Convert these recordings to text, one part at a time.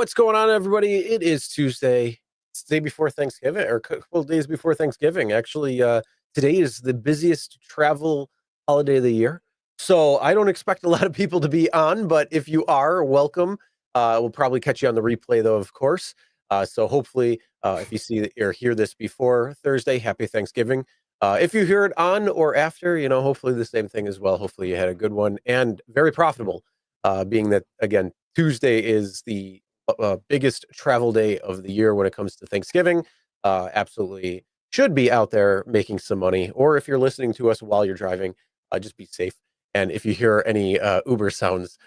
What's going on, everybody? It is Tuesday. It's the day before Thanksgiving, or a couple of days before Thanksgiving. Actually, today is the busiest travel holiday of the year. So I don't expect a lot of people to be on, but if you are, welcome. We'll probably catch you on the replay, though, of course. So hopefully, if you see or hear this before Thursday, happy Thanksgiving. If you hear it on or after, hopefully the same thing as well. Hopefully you had a good one and very profitable, being that, again, Tuesday is the biggest travel day of the year when it comes to Thanksgiving. Absolutely should be out there making some money. Or if you're listening to us while you're driving, just be safe. And if you hear any Uber sounds,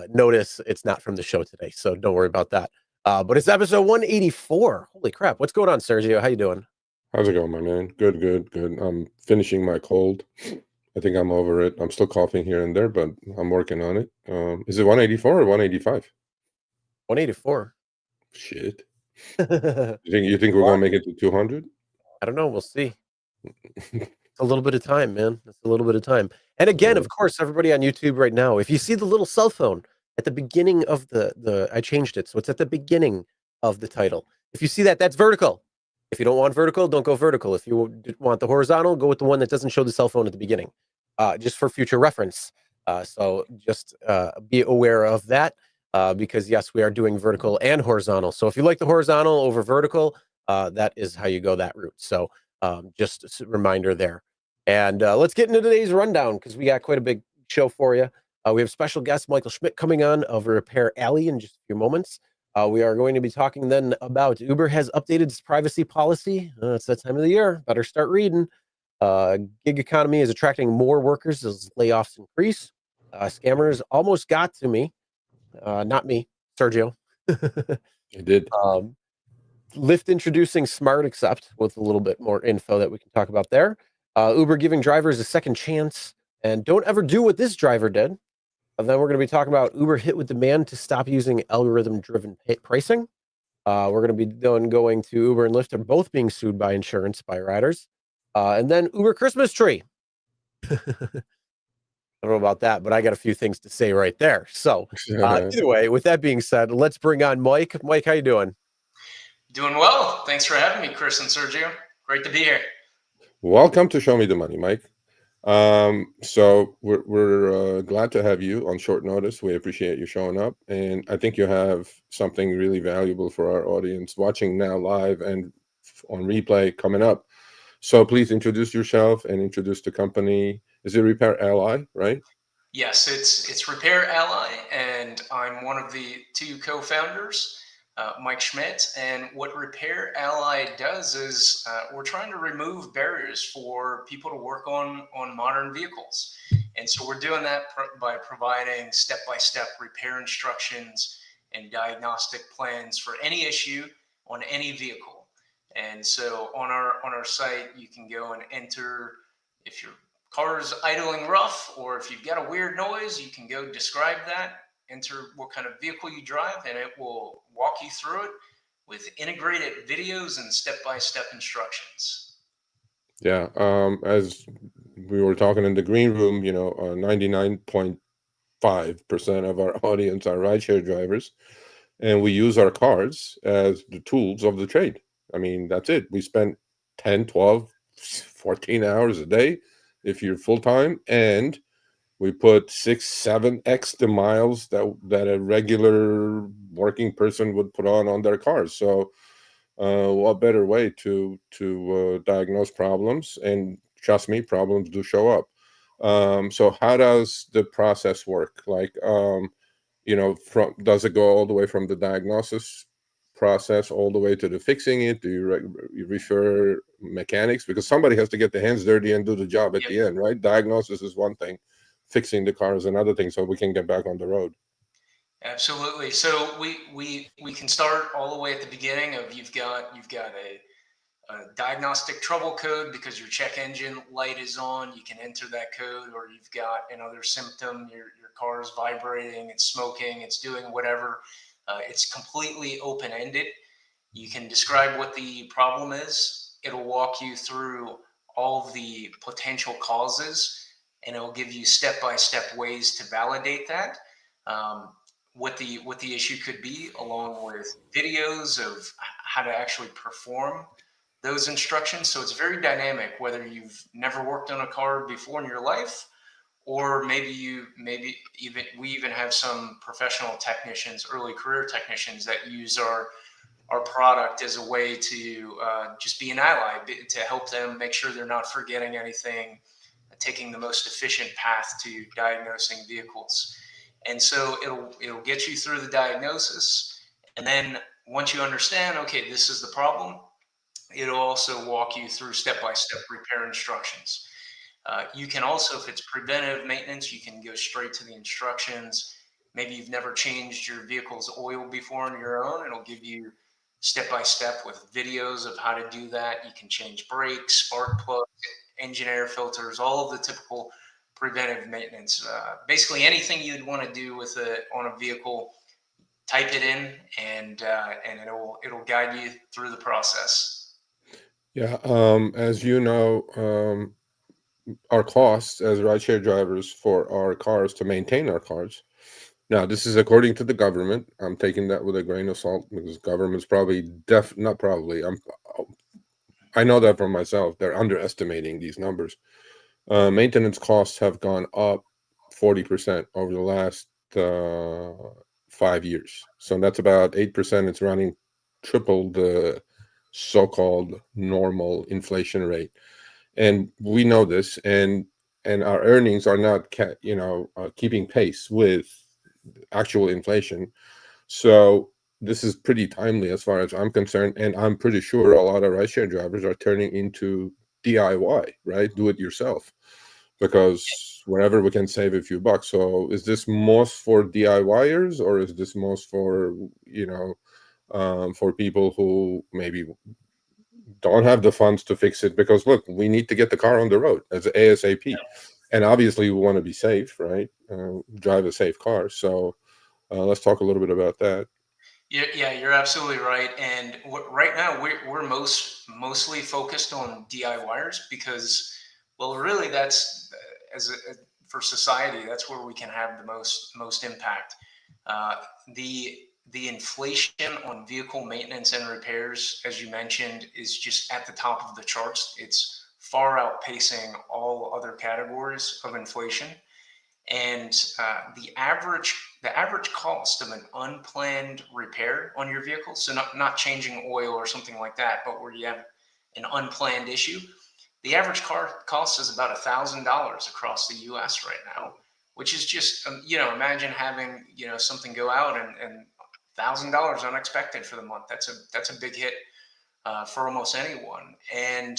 notice it's not from the show today. So don't worry about that. But it's episode 184. Holy crap. What's going on, Sergio? How you doing? How's it going, my man? Good, good, good. I'm finishing my cold. I think I'm over it. I'm still coughing here and there, but I'm working on it. Is it 184 or 185? 184. Shit. I You think we're gonna make it to 200? don't know. We'll see. A little bit of time, man. It's a little bit of time. And again, of course, everybody on YouTube right now, if you see the little cell phone at the beginning of the I changed it, so it's at the beginning of the title. If you see that, that's vertical. If you don't want vertical, don't go vertical. If you want the horizontal, go with the one that doesn't show the cell phone at the beginning, just for future reference. So just be aware of that, because yes, we are doing vertical and horizontal. So if you like the horizontal over vertical, that is how you go that route. So just a reminder there. And let's get into today's rundown because we got quite a big show for you. We have special guest Michael Schmidt coming on of Repair Ally in just a few moments. We are going to be talking then about Uber has updated its privacy policy. It's that time of the year. Better start reading. Gig economy is attracting more workers as layoffs increase. Scammers almost got to me. Not me, Sergio. It did. Lyft introducing Smart Accept with a little bit more info that we can talk about there. Uber giving drivers a second chance, and don't ever do what this driver did. And then we're going to be talking about Uber hit with demand to stop using algorithm-driven pricing. We're going to be going to Uber and Lyft are both being sued by insurance by riders. And then Uber Christmas tree. I don't know about that, but I got a few things to say right there. So either way, with that being said, let's bring on Mike. Mike, how you doing? Doing well. Thanks for having me, Chris and Sergio. Great to be here. Welcome to Show Me the Money, Mike. So we're glad to have you on short notice. We appreciate you showing up, and I think you have something really valuable for our audience watching now live and on replay coming up. So please introduce yourself and introduce the company. Is it Repair Ally, right? Yes, it's Repair Ally, and I'm one of the two co-founders, Mike Schmidt. And what Repair Ally does is we're trying to remove barriers for people to work on modern vehicles. And so we're doing that by providing step-by-step repair instructions and diagnostic plans for any issue on any vehicle. And so on our site, you can go and enter if your car's idling rough, or if you've got a weird noise, you can go describe that, enter what kind of vehicle you drive, and it will walk you through it with integrated videos and step-by-step instructions. Yeah. As we were talking in the green room, 99.5% of our audience are rideshare drivers, and we use our cars as the tools of the trade. I mean, that's it. We spend 10, 12, 14 hours a day if you're full-time, and we put 6, 7x the miles that a regular working person would put on their cars. So what better way to diagnose problems? And trust me, problems do show up. So how does the process work? Like, does it go all the way from the diagnosis process all the way to the fixing it? Do you refer mechanics? Because somebody has to get their hands dirty and do the job at the end, right? Diagnosis is one thing, fixing the car is another thing, so we can get back on the road. Absolutely. So we can start all the way at the beginning of you've got a diagnostic trouble code because your check engine light is on. You can enter that code, or you've got another symptom. Your car is vibrating, it's smoking, it's doing whatever. It's completely open-ended. You can describe what the problem is. It'll walk you through all of the potential causes, and it will give you step-by-step ways to validate that. what the issue could be, along with videos of how to actually perform those instructions. So it's very dynamic, whether you've never worked on a car before in your life, or maybe even we even have some professional technicians, early career technicians, that use our product as a way to just be an ally, to help them make sure they're not forgetting anything, taking the most efficient path to diagnosing vehicles. And so it'll get you through the diagnosis, and then once you understand, okay, this is the problem, it'll also walk you through step-by-step repair instructions. You can also, if it's preventive maintenance, you can go straight to the instructions. Maybe you've never changed your vehicle's oil before on your own. It'll give you step by step with videos of how to do that. You can change brakes, spark plugs, engine air filters, all of the typical preventive maintenance. Basically, anything you'd want to do with it on a vehicle, type it in, and it'll guide you through the process. Yeah. As you know, our costs as rideshare drivers for our cars, to maintain our cars. Now, this is according to the government. I'm taking that with a grain of salt, because government's probably not probably. I know that for myself. They're underestimating these numbers. Maintenance costs have gone up 40% over the last 5 years. So that's about 8%. It's running triple the so-called normal inflation rate, and we know this, and our earnings are not keeping pace with actual inflation. So this is pretty timely as far as I'm concerned, and I'm pretty sure a lot of rideshare drivers are turning into DIY, right? Do it yourself, because wherever we can save a few bucks. So is this most for DIYers, or is this most for for people who maybe don't have the funds to fix it? Because look, we need to get the car on the road as ASAP, and obviously we want to be safe, right? Drive a safe car. So let's talk a little bit about that. Yeah, you're absolutely right. And right now we're mostly focused on DIYers because, well, really that's for society, that's where we can have the most impact. Uh, the the inflation on vehicle maintenance and repairs, as you mentioned, is just at the top of the charts. It's far outpacing all other categories of inflation, and the average cost of an unplanned repair on your vehicle, so not changing oil or something like that, but where you have an unplanned issue, the average car cost is about $1,000 across the US right now, which is just imagine having something go out, and $1,000 unexpected for the month. That's a big hit for almost anyone. And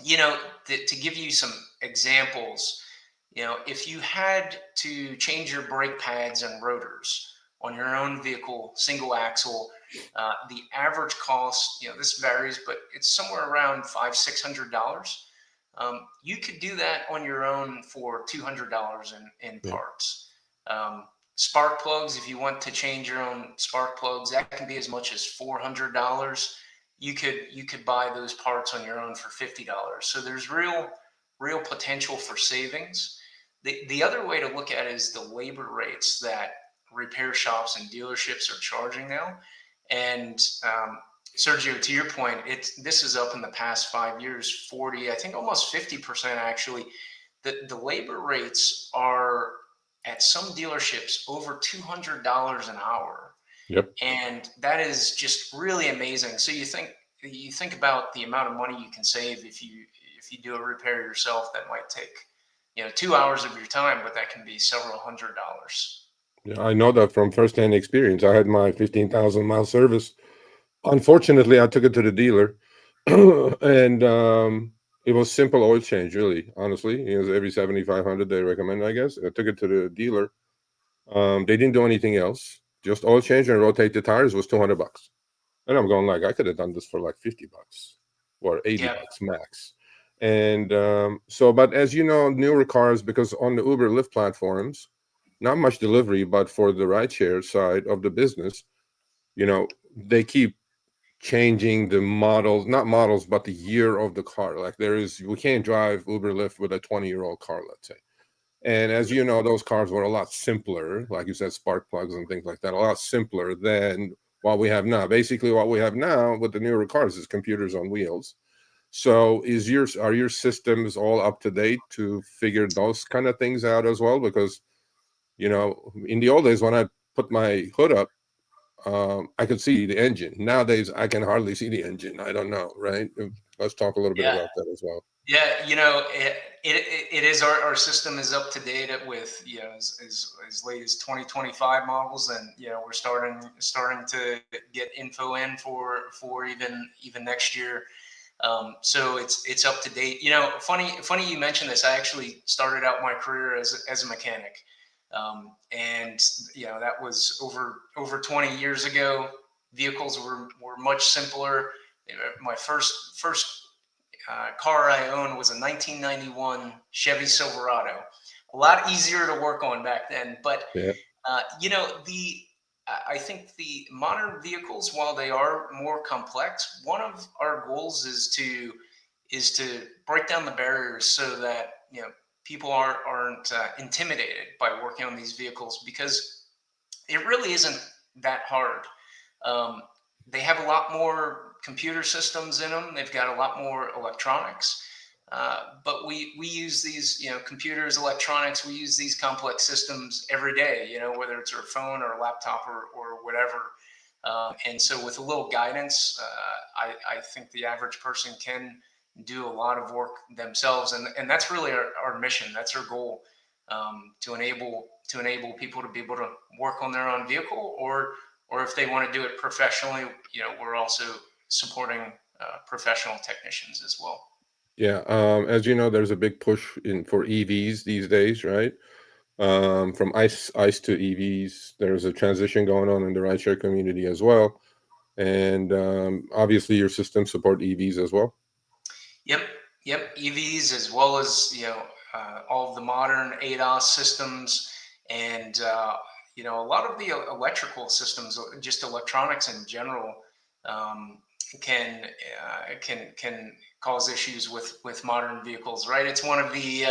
to give you some examples, if you had to change your brake pads and rotors on your own vehicle, single axle, the average cost, this varies, but it's somewhere around $500-$600. You could do that on your own for $200 in Yeah. parts. Spark plugs, if you want to change your own spark plugs, that can be as much as $400. You could buy those parts on your own for $50. So there's real potential for savings. The other way to look at it is the labor rates that repair shops and dealerships are charging now. And Sergio, to your point, this is up in the past 5 years, 40, I think almost 50% actually. The labor rates are at some dealerships over $200 an hour, Yep. and that is just really amazing. So you think about the amount of money you can save if you do a repair yourself. That might take 2 hours of your time, but that can be several $100s. Yeah, I know that from firsthand experience. I had my 15,000-mile service. Unfortunately, I took it to the dealer, and it was simple oil change, really. Honestly, it was every 7,500 they recommend, I guess. I took it to the dealer. They didn't do anything else. Just oil change and rotate the tires was $200. And I'm going like, I could have done this for like $50 or 80 Yeah, bucks max. And but as you know, newer cars, because on the Uber Lyft platforms, not much delivery, but for the rideshare side of the business, they keep changing the models, not models, but the year of the car. Like we can't drive Uber Lyft with a 20-year-old car, let's say. And as you know, those cars were a lot simpler, like you said, spark plugs and things like that, a lot simpler than what we have now. Basically, what we have now with the newer cars is computers on wheels. So are your systems all up to date to figure those kind of things out as well? Because, in the old days when I put my hood up, I could see the engine. Nowadays, I can hardly see the engine. I don't know, right? Let's talk a little bit Yeah. about that as well. Yeah, it is our system is up to date with as late as 2025 models, and we're starting to get info in for even next year. So it's up to date. Funny you mentioned this. I actually started out my career as a mechanic, and that was over 20 years ago. Vehicles were much simpler. My first car I owned was a 1991 Chevy Silverado. A lot easier to work on back then. But Yeah. the I think the modern vehicles, while they are more complex, one of our goals is to break down the barriers so that people aren't intimidated by working on these vehicles, because it really isn't that hard. Um, they have a lot more computer systems in them. They've got a lot more electronics. But we use these, computers, electronics. We use these complex systems every day. Whether it's our phone or laptop or whatever. And so, with a little guidance, I think the average person can do a lot of work themselves, and that's really our mission. That's our goal, to enable people to be able to work on their own vehicle, or if they want to do it professionally, we're also supporting professional technicians as well. Yeah. As you know, there's a big push in for EVs these days, right? From ICE to EVs. There's a transition going on in the rideshare community as well. And obviously your systems support EVs as well. Yep, yep. EVs, as well as all of the modern ADAS systems, and a lot of the electrical systems, just electronics in general, um, can cause issues with modern vehicles. Right? It's one of the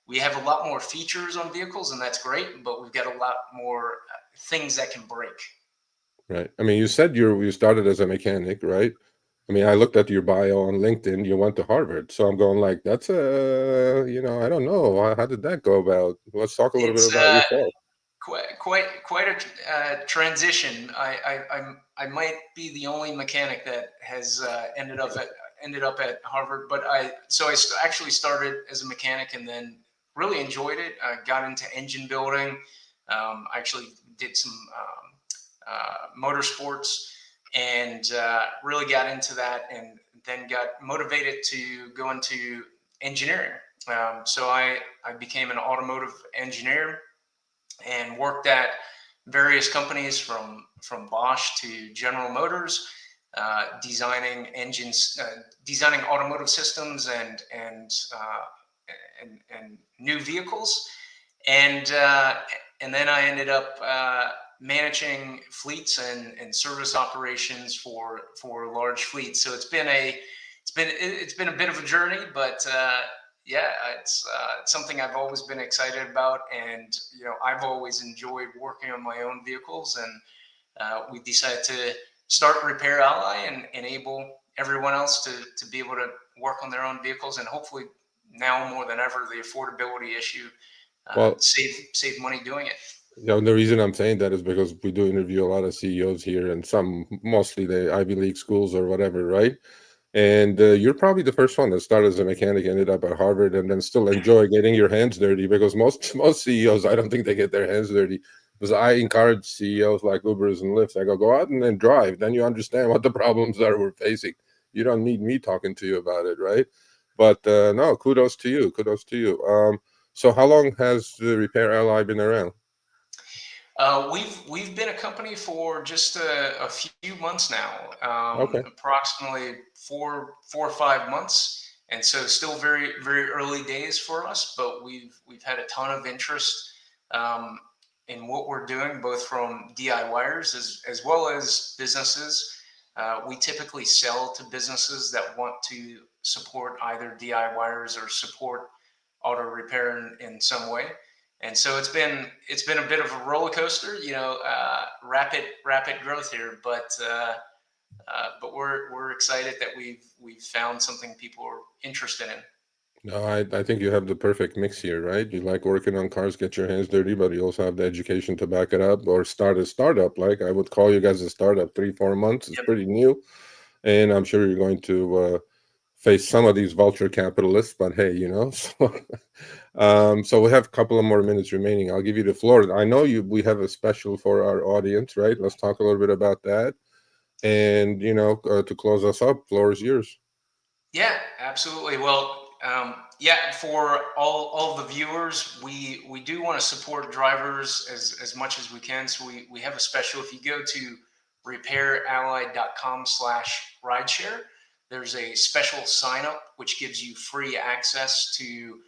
we have a lot more features on vehicles, and that's great, but we've got a lot more things that can break. Right. I mean, you said you started as a mechanic, right? I mean, I looked at your bio on LinkedIn. You went to Harvard, so I'm going like, that's I don't know. How did that go about? Let's talk a little bit It's about yourself. quite a transition. I might be the only mechanic that has ended up at Harvard, but actually started as a mechanic and then really enjoyed it. I got into engine building. I actually did some motorsports, and really got into that, and then got motivated to go into engineering. So I became an automotive engineer and worked at various companies from Bosch to General Motors, designing engines, designing automotive systems, and new vehicles, and then I ended up managing fleets and service operations for large fleets. So it's been a bit of a journey, but yeah, it's something I've always been excited about, and I've always enjoyed working on my own vehicles, and we decided to start Repair Ally and enable everyone else to be able to work on their own vehicles, and hopefully now more than ever the affordability issue, Well, save money doing it. the reason I'm saying that is because we do interview a lot of CEOs here, and mostly the Ivy League schools or whatever, right? And you're probably the first one that started as a mechanic, ended up at Harvard, and then still enjoy getting your hands dirty. Because most CEOs, I don't think they get their hands dirty. Because I encourage CEOs like Ubers and Lyft. I go out and then drive. Then you understand what the problems are we're facing. You don't need me talking to you about it, right? But no, kudos to you. Kudos to you. So how long has the Repair Ally been around? We've been a company for just a few months now, Okay. approximately four or 5 months, and so still very very early days for us. But we've had a ton of interest um, in what we're doing, both from DIYers as well as businesses. We typically sell to businesses that want to support either DIYers or support auto repair in some way. And so it's been a bit of a roller coaster, rapid growth here, but we're excited that we've found something people are interested in. No, I think you have the perfect mix here, right? You like working on cars, get your hands dirty, but you also have the education to back it up, or start a startup. Like I would call you guys a startup. 3-4 months is Yep. pretty new, and I'm sure you're going to face some of these vulture capitalists. But hey, so we have a couple of more minutes remaining. I'll give you the floor. I know we have a special for our audience, right? Let's talk a little bit about that, and to close us up, floor is yours. Yeah, absolutely. Well, yeah, for all the viewers, we do want to support drivers as much as we can. So we have a special. If you go to repairally.com/rideshare, there's a special sign up which gives you free access to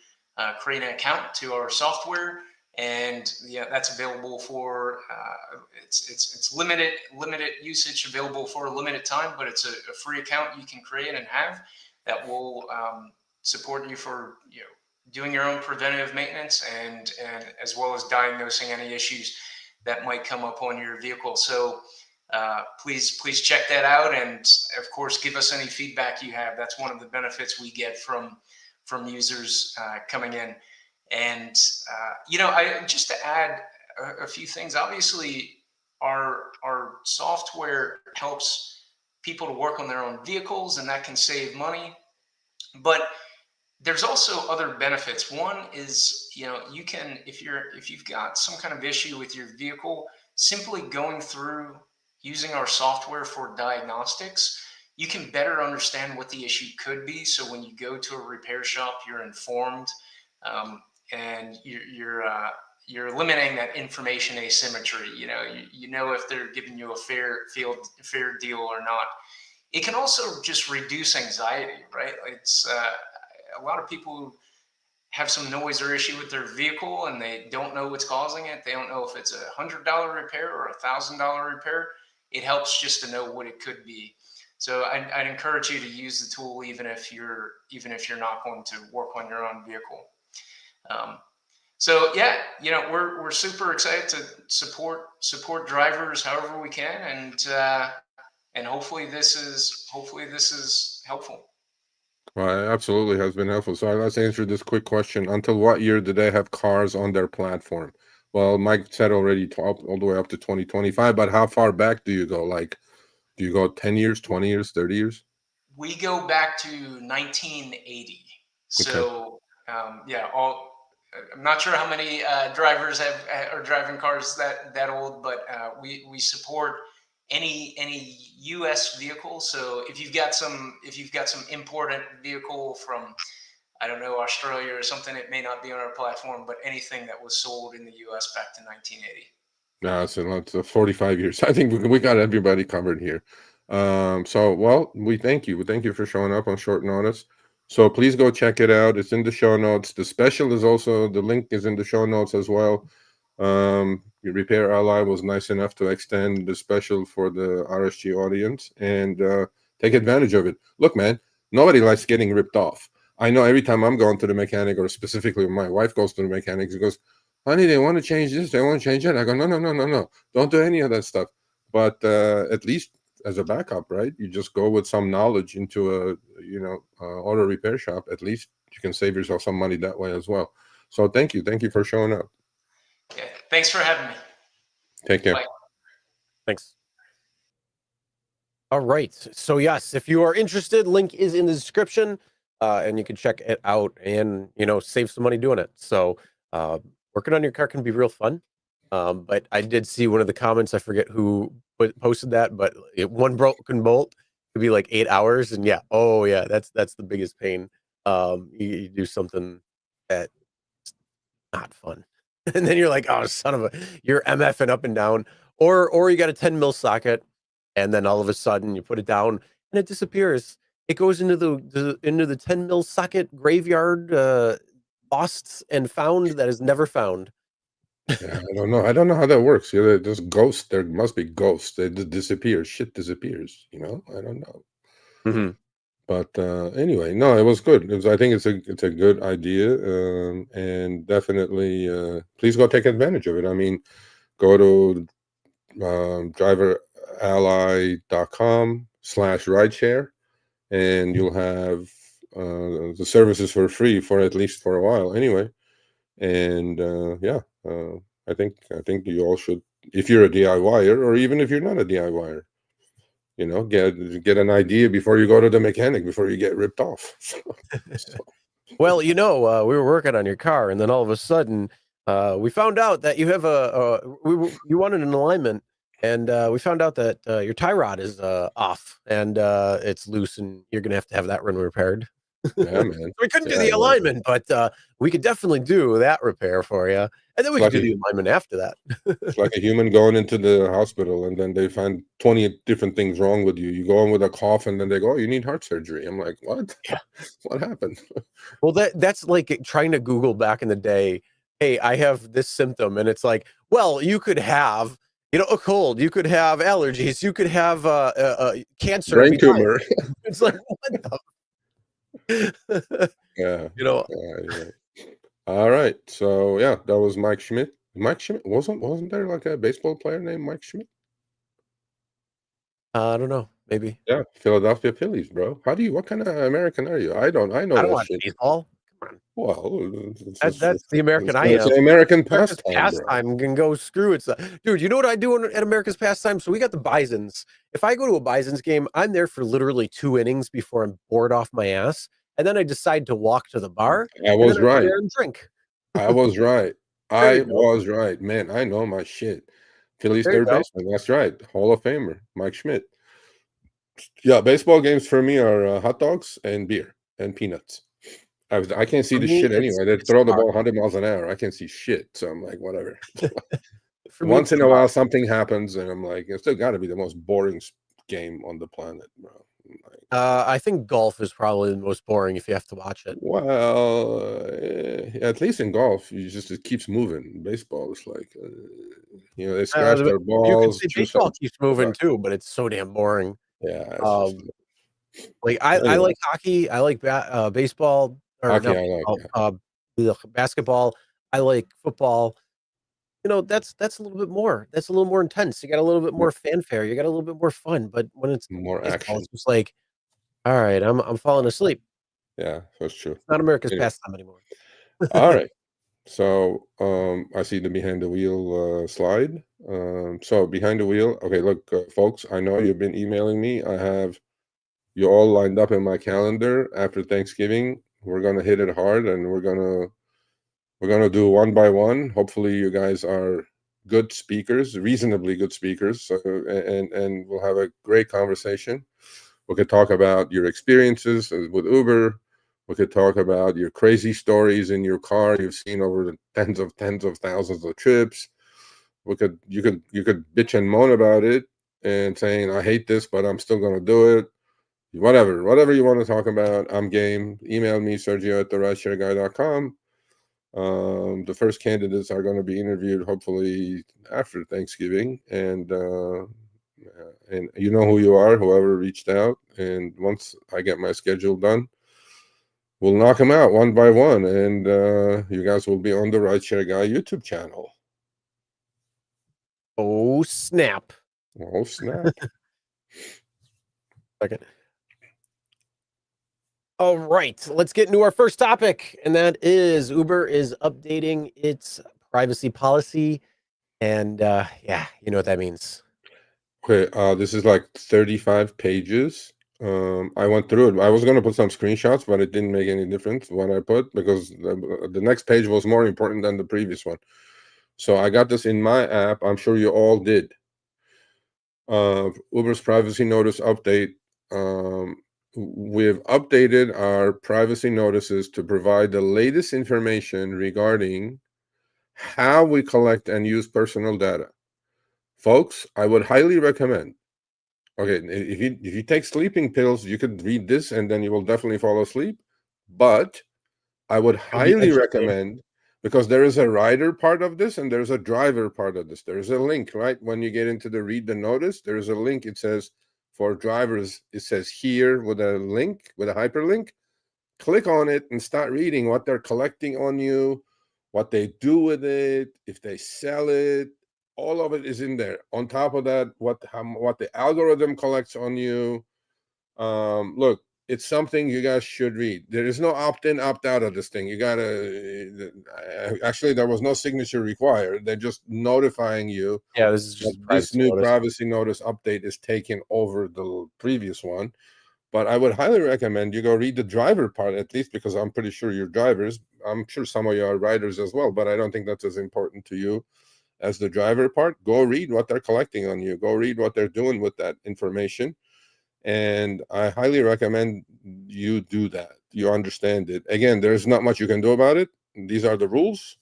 create an account to our software. And yeah, that's available for it's limited usage, available for a limited time, but it's a free account you can create and have that will support you for doing your own preventative maintenance and as well as diagnosing any issues that might come up on your vehicle. So please check that out, and of course give us any feedback you have. That's one of the benefits we get from users coming in. And I just to add a few things. Obviously, our software helps people to work on their own vehicles, and that can save money. But there's also other benefits. One is, you can, if you've got some kind of issue with your vehicle, simply going through using our software for diagnostics, you can better understand what the issue could be. So when you go to a repair shop, you're informed, and you're eliminating that information asymmetry. You know if they're giving you a fair deal or not. It can also just reduce anxiety, right? It's a lot of people who have some noise or issue with their vehicle and they don't know what's causing it. They don't know if it's $100 repair or $1,000 repair. It helps just to know what it could be. So I'd encourage you to use the tool even if you're not going to work on your own vehicle. So yeah, we're super excited to support drivers however we can, and hopefully this is helpful. Well, it absolutely has been helpful. So let's answer this quick question. Until what year did they have cars on their platform? Well, Mike said already all the way up to 2025, but how far back do you go? Like, do you go 10 years, 20 years, 30 years? We go back to 1980. Okay. So yeah, I'm not sure how many drivers are driving cars that old, but we support any U.S. vehicle. So if you've got some imported vehicle from, I don't know, Australia or something, it may not be on our platform, but anything that was sold in the U.S. back to 1980. No, it's 45 years. I think we got everybody covered here. So, well, we thank you. We thank you for showing up on short notice. So please go check it out. It's in the show notes. The special is also, the link is in the show notes as well. Your Repair Ally was nice enough to extend the special for the RSG audience, and take advantage of it. Look, man, nobody likes getting ripped off. I know every time I'm going to the mechanic, or specifically when my wife goes to the mechanic, she goes, honey, they want to change this, they want to change that. I go, no. Don't do any of that stuff. But at least as a backup, right? You just go with some knowledge into a auto repair shop. At least you can save yourself some money that way as well. So thank you for showing up. Okay, thanks for having me. Take care. Bye. Thanks. All right. So yes, if you are interested, link is in the description, and you can check it out and save some money doing it. So working on your car can be real fun. But I did see one of the comments. I forget who posted that, but one broken bolt could be like 8 hours. And yeah, oh yeah, that's the biggest pain. You do something that's not fun, and then you're like, oh son of a, you're MFing up and down, or you got a 10 mil socket, and then all of a sudden you put it down and it disappears. It goes into the 10 mil socket graveyard, lost and found that is never found. Yeah, I don't know how that works. There's ghosts. There must be ghosts. They just disappear. Shit disappears. I don't know. Mm-hmm. But anyway, no, it was good. I think it's a good idea, and definitely please go take advantage of it. I mean, go to driverally.com/rideshare, and you'll have the services for free for at least for a while anyway. And yeah, I think you all should, if you're a DIYer or even if you're not a DIYer, get an idea before you go to the mechanic, before you get ripped off. So, Well, we were working on your car, and then all of a sudden, we found out that you have you wanted an alignment, and we found out that your tie rod is off, and it's loose, and you're gonna have that one repaired. yeah, man. We couldn't do Yeah, the well, alignment, but we could definitely do that repair for you, and then we it's could like do the alignment after that. it's like a human going into the hospital and then they find 20 different things wrong with you. You go in with a cough and then they go, "Oh, you need heart surgery." I'm like, "What? Yeah. What happened?" Well, that's like trying to Google back in the day, "Hey, I have this symptom," and it's like, well, you could have, a cold, you could have allergies, you could have cancer and Brain be dying. tumor. It's like, what the Yeah. you know, You're right. All right. So yeah, that was Mike Schmidt. Mike Schmidt wasn't there like a baseball player named Mike Schmidt? I don't know, maybe. Yeah, Philadelphia Phillies, bro. What kind of American are you? I know I don't that watch shit. baseball. Come on. Well, That's the American I it's am. an American America's pastime, bro. pastime can go screw it. Dude, you know what I do at America's pastime? So we got the Bisons. If I go to a Bisons game, I'm there for literally 2 innings before I'm bored off my ass, and then I decide to walk to the bar, I and then was I go right. there and drink. I was right. There I you go. was right. Man, I know my shit. Phillies There you third go. baseman. That's right. Hall of Famer, Mike Schmidt. Yeah, baseball games for me are hot dogs and beer and peanuts. I can't see For the me, shit anyway. They it's throw the bar. ball 100 miles an hour. I can't see shit. So I'm like, whatever. For me, Once it's in the a bar. while, something happens, and I'm like, it's still got to be the most boring game on the planet, bro. I'm like, I think golf is probably the most boring if you have to watch it. well, at least in golf, it keeps moving. Baseball is like, they scratch their You could balls, say chew baseball some. keeps moving too, but it's so damn boring. Yeah, it's just Um, like I anyway. like hockey, I like baseball or Hockey, not I like. baseball, Yeah. basketball, I like football. That's a little bit more. That's a little more intense. You got a little bit more fanfare. You got a little bit more fun. But when it's More baseball, action. it's just like, all right, I'm falling asleep. Yeah, that's true. It's not America's Anyway, pastime anymore. all right. So I see the behind the wheel slide. So behind the wheel. Okay, look, folks. I know you've been emailing me. I have you all lined up in my calendar after Thanksgiving. We're gonna hit it hard, and we're gonna do one by one. Hopefully, you guys are good speakers, reasonably good speakers, and we'll have a great conversation. We could talk about your experiences with Uber. We could talk about your crazy stories in your car you've seen over the tens of thousands of trips. You could bitch and moan about it and saying, "I hate this, but I'm still gonna do it." Whatever you want to talk about, I'm game. Email me, Sergio at therideshareguy.com. The first candidates are going to be interviewed hopefully after Thanksgiving, and you know who you are, whoever reached out. And once I get my schedule done, we'll knock them out one by one, and you guys will be on the Rideshare Guy YouTube channel. Oh snap! Oh snap! Second. All right, let's get into our first topic, and that is Uber is updating its privacy policy, and yeah, you know what that means. Okay, this is like 35 pages. I went through it. I was going to put some screenshots, but it didn't make any difference what I put because the next page was more important than the previous one. So I got this in my app. I'm sure you all did. Uber's privacy notice update. We've updated our privacy notices to provide the latest information regarding how we collect and use personal data. Folks, I would highly recommend. Okay, if you take sleeping pills, you could read this and then you will definitely fall asleep. But I would You'll be highly educated. recommend, because there is a rider part of this and there's a driver part of this. There's a link, right? When you get into the read the notice, there's a link. It says for drivers, it says here with a link, with a hyperlink. Click on it and start reading what they're collecting on you, what they do with it, if they sell it. All of it is in there. On top of that, what the algorithm collects on you. Look, it's something you guys should read. There is no opt-in, opt-out of this thing. You gotta actually, there was no signature required. They're just notifying you Yeah, this is that just this privacy new notice. privacy notice update is taking over the previous one. But I would highly recommend you go read the driver part, at least, because I'm pretty sure you're drivers. I'm sure some of you are riders as well, but I don't think that's as important to you as the driver part. Go read what they're collecting on you. Go read what they're doing with that information. And I highly recommend you do that. You understand it. Again, there's not much you can do about it. These are the rules.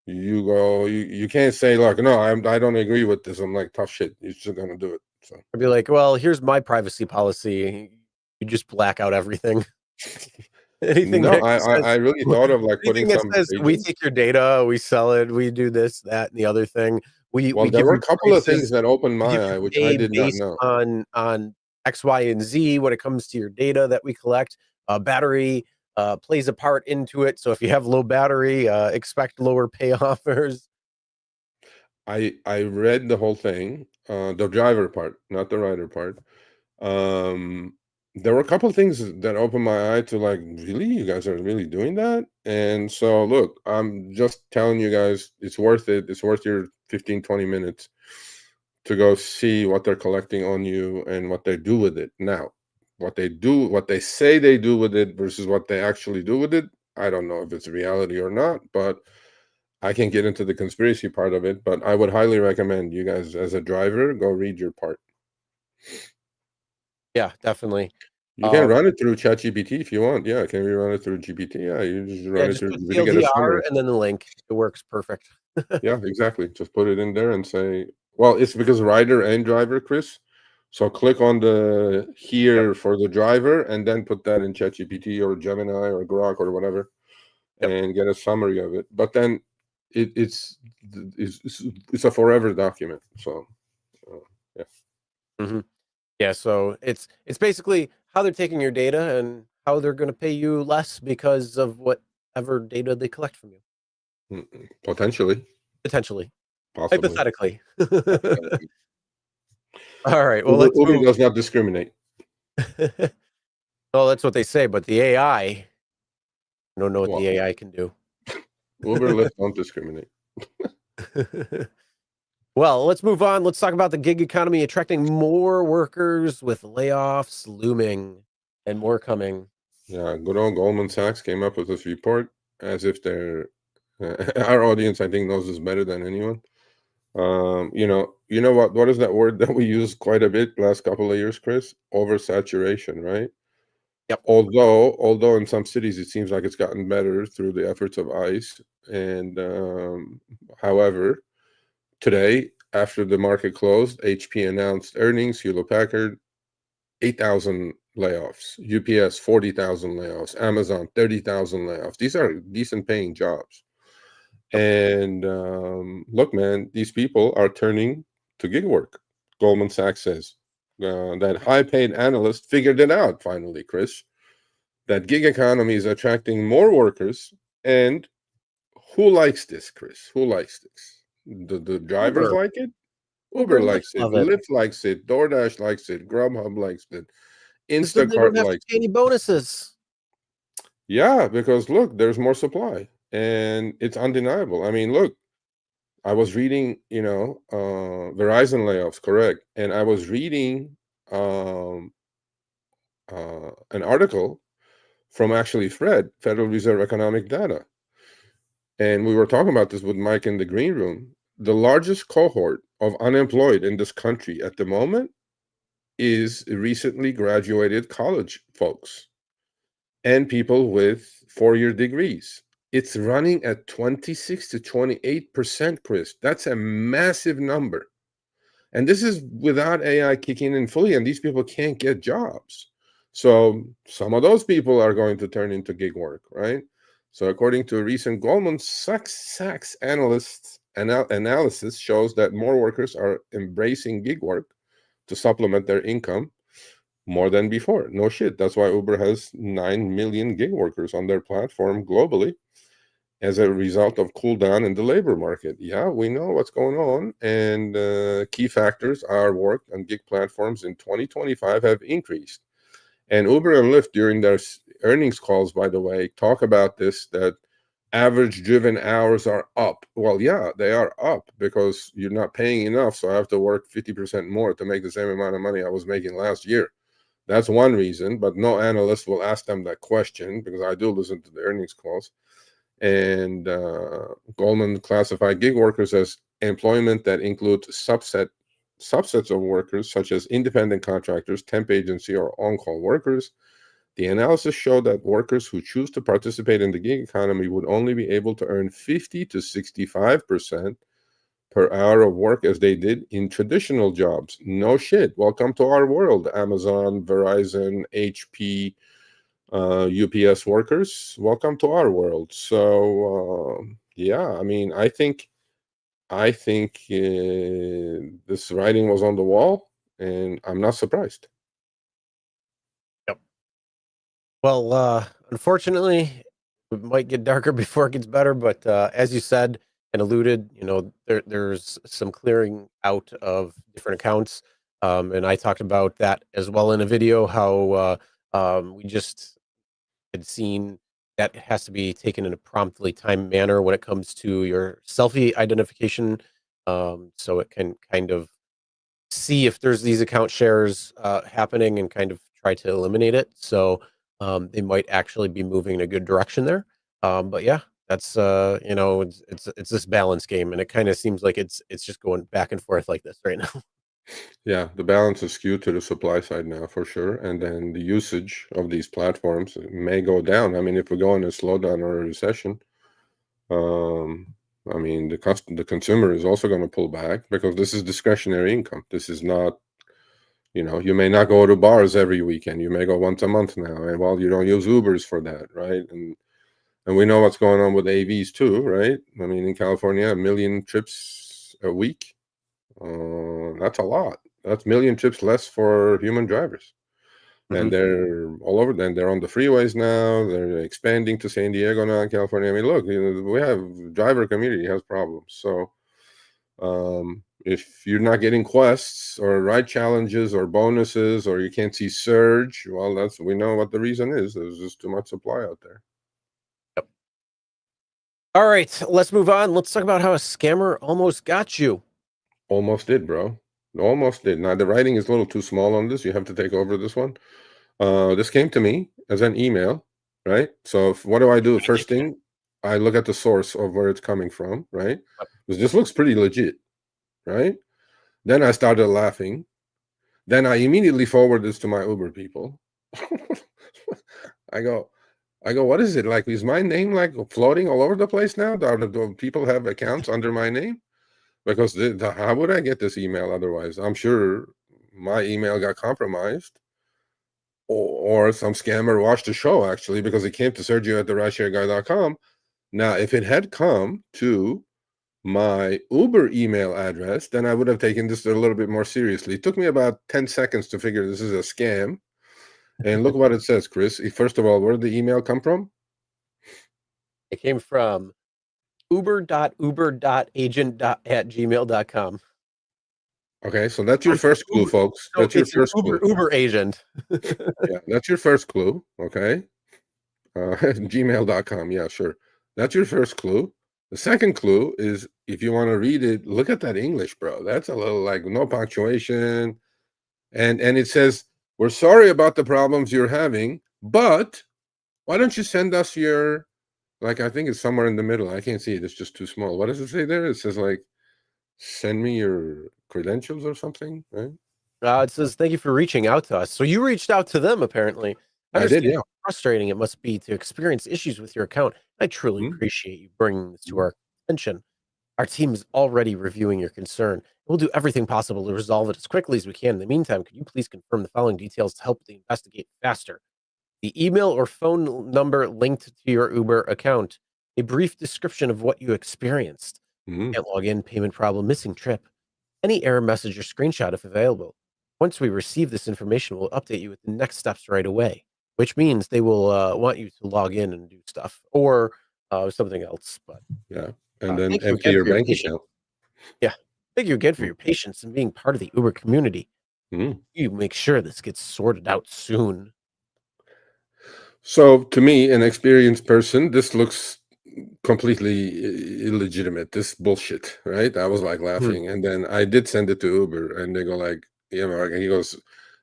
You can't say, like, no, I don't agree with this. I'm like, tough shit. You're just gonna do it. So I'd be like, well, here's my privacy policy. You just black out everything. Anything no, that I says really thought of like putting anything that some says we pages. take your data, we sell it, we do this, that, and the other thing. We Well, there give were you a couple of things prices. that opened We my give you eye, which I pay did not based know. on X, Y, and Z when it comes to your data that we collect. Battery plays a part into it. So if you have low battery, expect lower pay offers. I read the whole thing, the driver part, not the rider part. There were a couple of things that opened my eye to, like, really, you guys are really doing that? And so, look, I'm just telling you guys, it's worth it. It's worth your 15-20 minutes to go see what they're collecting on you and what they do with it. Now, what they say they do with it versus what they actually do with it, I don't know if it's reality or not, but I can't get into the conspiracy part of it. But I would highly recommend you guys, as a driver, go read your part. Yeah, definitely. You can run it through ChatGPT if you want. Yeah, can we run it through GPT? Yeah, you just run it Just through put GPT, get a TLDR summary. and then the link. It works perfect. Yeah, exactly. Just put it in there and say, well, it's because rider and driver, Chris. So click on the Yep. here for the driver and then put that in ChatGPT or Gemini or Grok or whatever Yep. and get a summary of it. But then it's a forever document. So yeah. Mm-hmm. Yeah, so it's basically how they're taking your data and how they're going to pay you less because of whatever data they collect from you. Potentially, Potentially, possibly. hypothetically. All right, well, Uber, let's Uber move. does not discriminate. Well, that's what they say, but the AI, I don't know what Well, the AI can do. Uber, Lyft don't discriminate. Well, let's move on. Let's talk about the gig economy attracting more workers with layoffs looming and more coming. Yeah, good old Goldman Sachs came up with this report as if they're our audience, I think, knows this better than anyone. You know what is that word that we use quite a bit last couple of years, Chris? Oversaturation, right? Yep. Although in some cities it seems like it's gotten better through the efforts of ICE, and however, today after the market closed, HP announced earnings. Hewlett Packard 8,000 layoffs, UPS 40,000 layoffs, Amazon 30,000 layoffs. These are decent paying jobs. And look, man, these people are turning to gig work. Goldman Sachs says that high paid analyst figured it out finally, Chris, that gig economy is attracting more workers. And who likes this, Chris? Who likes this? The drivers Uber. like it. Uber Uber and Lyft likes it. love it Lyft likes it. DoorDash likes it. Grubhub likes it. because then they don't Instacart have to likes pay it. any bonuses. Yeah, because look, there's more supply and it's undeniable. I mean, look, I was reading, Verizon layoffs, correct. And I was reading an article from actually Federal Reserve Economic Data. And we were talking about this with Mike in the green room. The largest cohort of unemployed in this country at the moment is recently graduated college folks and people with 4-year degrees. It's running at 26 to 28%, Chris. That's a massive number. And this is without AI kicking in fully, and these people can't get jobs. So some of those people are going to turn into gig work, right? So according to a recent Goldman Sachs analysis shows that more workers are embracing gig work to supplement their income more than before. No shit. That's why Uber has 9 million gig workers on their platform globally as a result of cool down in the labor market. Yeah, we know what's going on. And key factors are work on gig platforms in 2025 have increased. And Uber and Lyft during their earnings calls, by the way, talk about this, that average driven hours are up. Well, yeah, they are up because you're not paying enough. So I have to work 50% more to make the same amount of money I was making last year. That's one reason, but no analyst will ask them that question because I do listen to the earnings calls. And Goldman classified gig workers as employment that includes subsets of workers, such as independent contractors, temp agency, or on-call workers. The analysis showed that workers who choose to participate in the gig economy would only be able to earn 50 to 65% per hour of work as they did in traditional jobs. No shit. Welcome to our world, Amazon, Verizon, HP, UPS workers. Welcome to our world. So yeah, I mean, I think this writing was on the wall, and I'm not surprised. Yep. Well, unfortunately, it might get darker before it gets better. But as you said and alluded, there's some clearing out of different accounts, and I talked about that as well in a video. How we just had seen that it has to be taken in a promptly timed manner when it comes to your selfie identification, so it can kind of see if there's these account shares happening and kind of try to eliminate it. So they might actually be moving in a good direction there. But yeah, that's it's this balance game, and it kind of seems like it's just going back and forth like this right now. Yeah, the balance is skewed to the supply side now for sure, and then the usage of these platforms may go down. I mean, if we go in a slowdown or a recession, um, I mean, the consumer is also going to pull back because this is discretionary income. This is not, you may not go to bars every weekend. You may go once a month now, and well, you don't use Ubers for that, right? And we know what's going on with AVs too, right? I mean, in California, 1 million trips a week. That's a lot. That's 1 million trips less for human drivers. And Mhm. they're all over. Then they're on the freeways now. They're expanding to San Diego now, California. I mean, look, we have driver community has problems. So if you're not getting quests or ride challenges or bonuses, or you can't see surge, well, we know what the reason is. There's just too much supply out there. Yep. All right, let's move on. Let's talk about how a scammer almost got you. Almost did, bro. Almost did. Now the writing is a little too small on this. You have to take over this one. This came to me as an email, right? So what do I do? First thing, I look at the source of where it's coming from, right? Because this looks pretty legit, right? Then I started laughing. Then I immediately forward this to my Uber people. I go, what is it? Like, is my name like floating all over the place now? Do people have accounts under my name? Because how would I get this email otherwise? I'm sure my email got compromised. Or some scammer watched the show actually because it came to Sergio at the rideshareguy.com. Now, if it had come to my Uber email address, then I would have taken this a little bit more seriously. It took me about 10 seconds to figure this is a scam. And look what it says, Chris. First of all, where did the email come from? It came from uber.uber.agent@gmail.com. Okay, so that's your first clue, folks. So That's your it's an first clue. Uber agent. Yeah, that's your first clue. Okay. Gmail.com. Yeah, sure. That's your first clue. The second clue is if you want to read it, look at that English, bro. That's a little like no punctuation. And it says, we're sorry about the problems you're having, but why don't you send us your, like, I think it's somewhere in the middle. I can't see it. It's just too small. What does it say there? It says like, send me your credentials or something, right? It says, "Thank you for reaching out to us." So you reached out to them, apparently. I I did, understand yeah. how frustrating it must be to experience issues with your account. I truly Mhm. appreciate you bringing this to Mhm. our attention. Our team is already reviewing your concern. We'll do everything possible to resolve it as quickly as we can. In the meantime, could you please confirm the following details to help the investigate faster? The email or phone number linked to your Uber account, a brief description of what you experienced, Mhm. can't log in, payment problem, missing trip, any error message or screenshot if available. Once we receive this information, we'll update you with the next steps right away, which means they will want you to log in and do stuff or something else. But Yeah. And then thank you empty again your for your bank patience. account. Yeah. Thank you again for Mm. your patience and being part of the Uber community. Mm. You make sure this gets sorted out soon. So to me, an experienced person, this looks completely illegitimate. This bullshit, right? I was like Mhm. laughing, and then I did send it to Uber, and they go like, and he goes,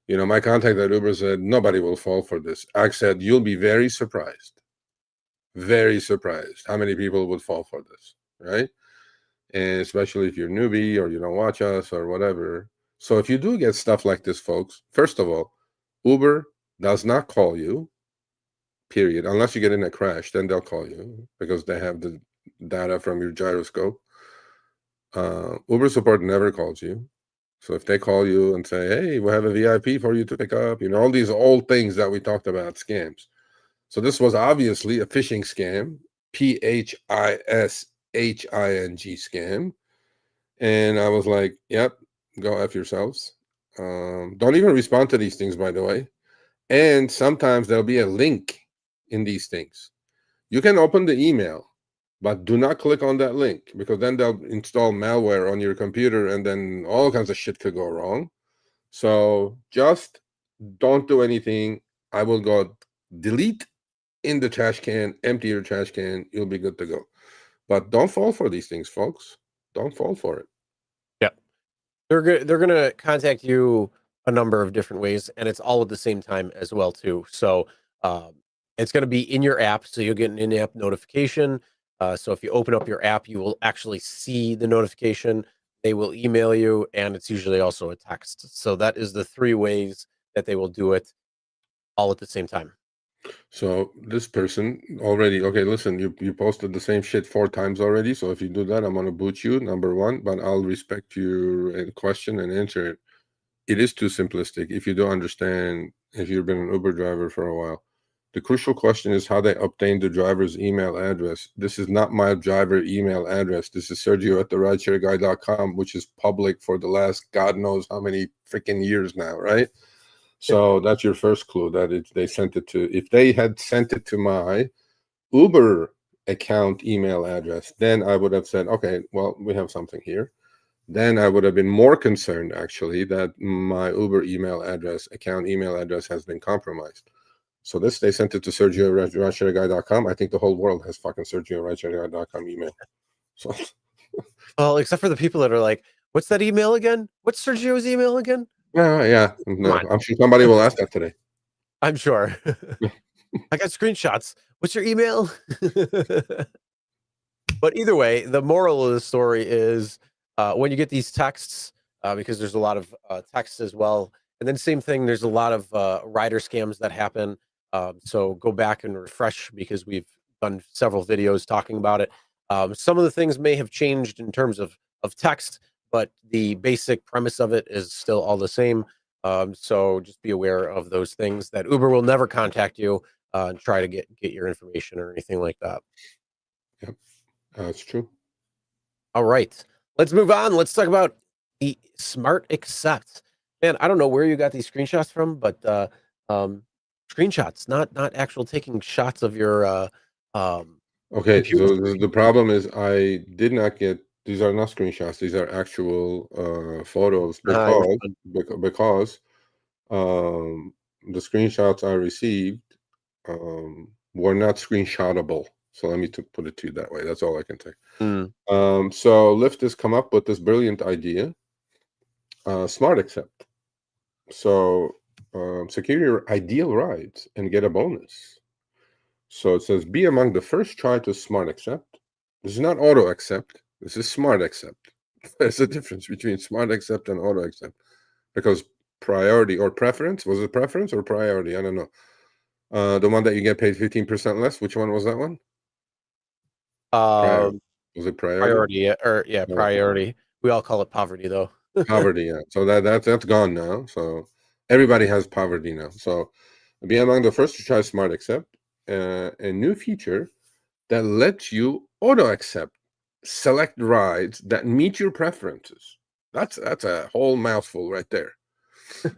my contact at Uber said nobody will fall for this. I said you'll be very surprised how many people would fall for this, right? And especially if you're newbie or you don't watch us or whatever. So if you do get stuff like this, folks, first of all, Uber does not call you, period, unless you get in a crash. Then they'll call you because they have the data from your gyroscope. Uber support never calls you. So if they call you and say, hey, we have a VIP for you to pick up, all these old things that we talked about, scams. So this was obviously a phishing scam, PHISHING scam. And I was like, yep, go F yourselves. Don't even respond to these things, by the way. And sometimes there'll be a link in these things. You can open the email, but do not click on that link because then they'll install malware on your computer and then all kinds of shit could go wrong. So just don't do anything. I will go delete in the trash can, empty your trash can, you'll be good to go. But don't fall for these things, folks. Don't fall for it. Yeah. They're gonna contact you a number of different ways, and it's all at the same time as well too. So um, it's gonna be in your app, so you'll get an in-app notification. So if you open up your app, you will actually see the notification. They will email you, and it's usually also a text. So that is the three ways that they will do it all at the same time. So this person already, okay, listen, you posted the same shit 4 times already. So if you do that, I'm gonna boot you, number one, but I'll respect your question and answer it. It is too simplistic. If you don't understand, if you've been an Uber driver for a while, the crucial question is how they obtain the driver's email address. This is not my driver email address. This is Sergio at the rideshareguy.com, which is public for the last God knows how many freaking years now, right? So that's your first clue that they sent it to. If they had sent it to my Uber account email address, then I would have said, okay, well, we have something here. Then I would have been more concerned actually that my Uber account email address has been compromised. So they sent it to Sergio@rideshareguy.com. I think the whole world has fucking Sergio@rideshareguy.com email. So Well, except for the people that are like, "What's that email again? What's Sergio's email again?" yeah, Come no, on, I'm sure somebody will ask that today. I'm sure. I got screenshots. What's your email? But either way, the moral of the story is when you get these texts, because there's a lot of texts as well. And then, same thing, there's a lot of rider scams that happen. So go back and refresh because we've done several videos talking about it. Some of the things may have changed in terms of text, but the basic premise of it is still all the same. So just be aware of those things that Uber will never contact you and try to get your information or anything like that. Yep, that's true. All right. Let's move on. Let's talk about the Smart Accept. Man, I don't know where you got these screenshots from, but um screenshots, not actual taking shots of your um Okay, computer so the screen. problem is I did not get these are not screenshots, these are actual photos You're because fine. because the screenshots I received were not screenshotable. So let me put it to you that way. That's all I can say. Mm, So Lyft has come up with this brilliant idea, Smart Accept. So secure your ideal rides and get a bonus. So it says, be among the first try to Smart Accept. This is not Auto Accept. This is Smart Accept. There's a difference between Smart Accept and Auto Accept because priority or preference, was it preference or priority? I don't know. The one that you get paid 15% less. Which one was that one? Priority. um Was it priority? priority or yeah, No, priority. We all call it poverty though. poverty. Yeah. So that's gone now. So everybody has poverty now. So be among the first to try Smart Accept, a new feature that lets you auto accept select rides that meet your preferences. That's a whole mouthful right there.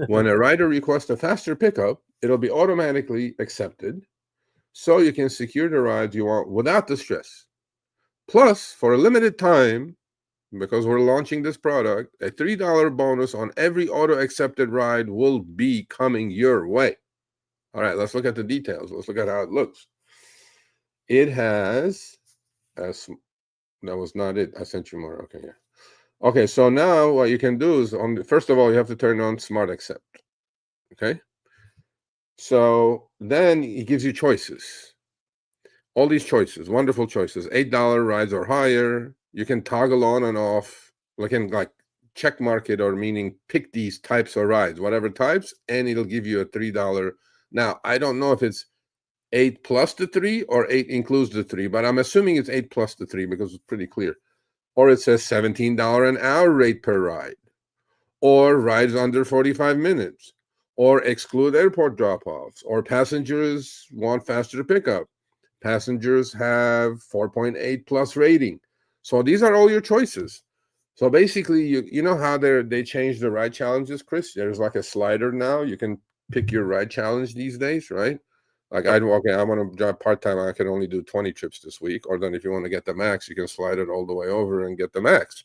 When a rider requests a faster pickup, it'll be automatically accepted, so you can secure the ride you want without the stress. Plus, for a limited time, because we're launching this product, a $3 bonus on every auto-accepted ride will be coming your way. All right, let's look at the details. Let's look at how it looks. It has, that was not it. I sent you more. Okay, yeah. Okay, so now what you can do is, first of all, you have to turn on Smart Accept. Okay? So then it gives you choices. All these choices, wonderful choices. $8 rides or higher. You can toggle on and off. Like check mark it, or meaning pick these types of rides, whatever types, and it'll give you a $3. Now, I don't know if it's 8 plus the 3 or 8 includes the 3, but I'm assuming it's 8 plus the 3 because it's pretty clear. Or it says $17 an hour rate per ride, or rides under 45 minutes, or exclude airport drop-offs, or passengers want faster pickup. Passengers have 4.8 plus rating. So these are all your choices. So basically, you know how they changed the ride challenges, Chris? There's like a slider now. You can pick your ride challenge these days, right? Like I want to drive part-time. I can only do 20 trips this week. Or then if you want to get the max, you can slide it all the way over and get the max.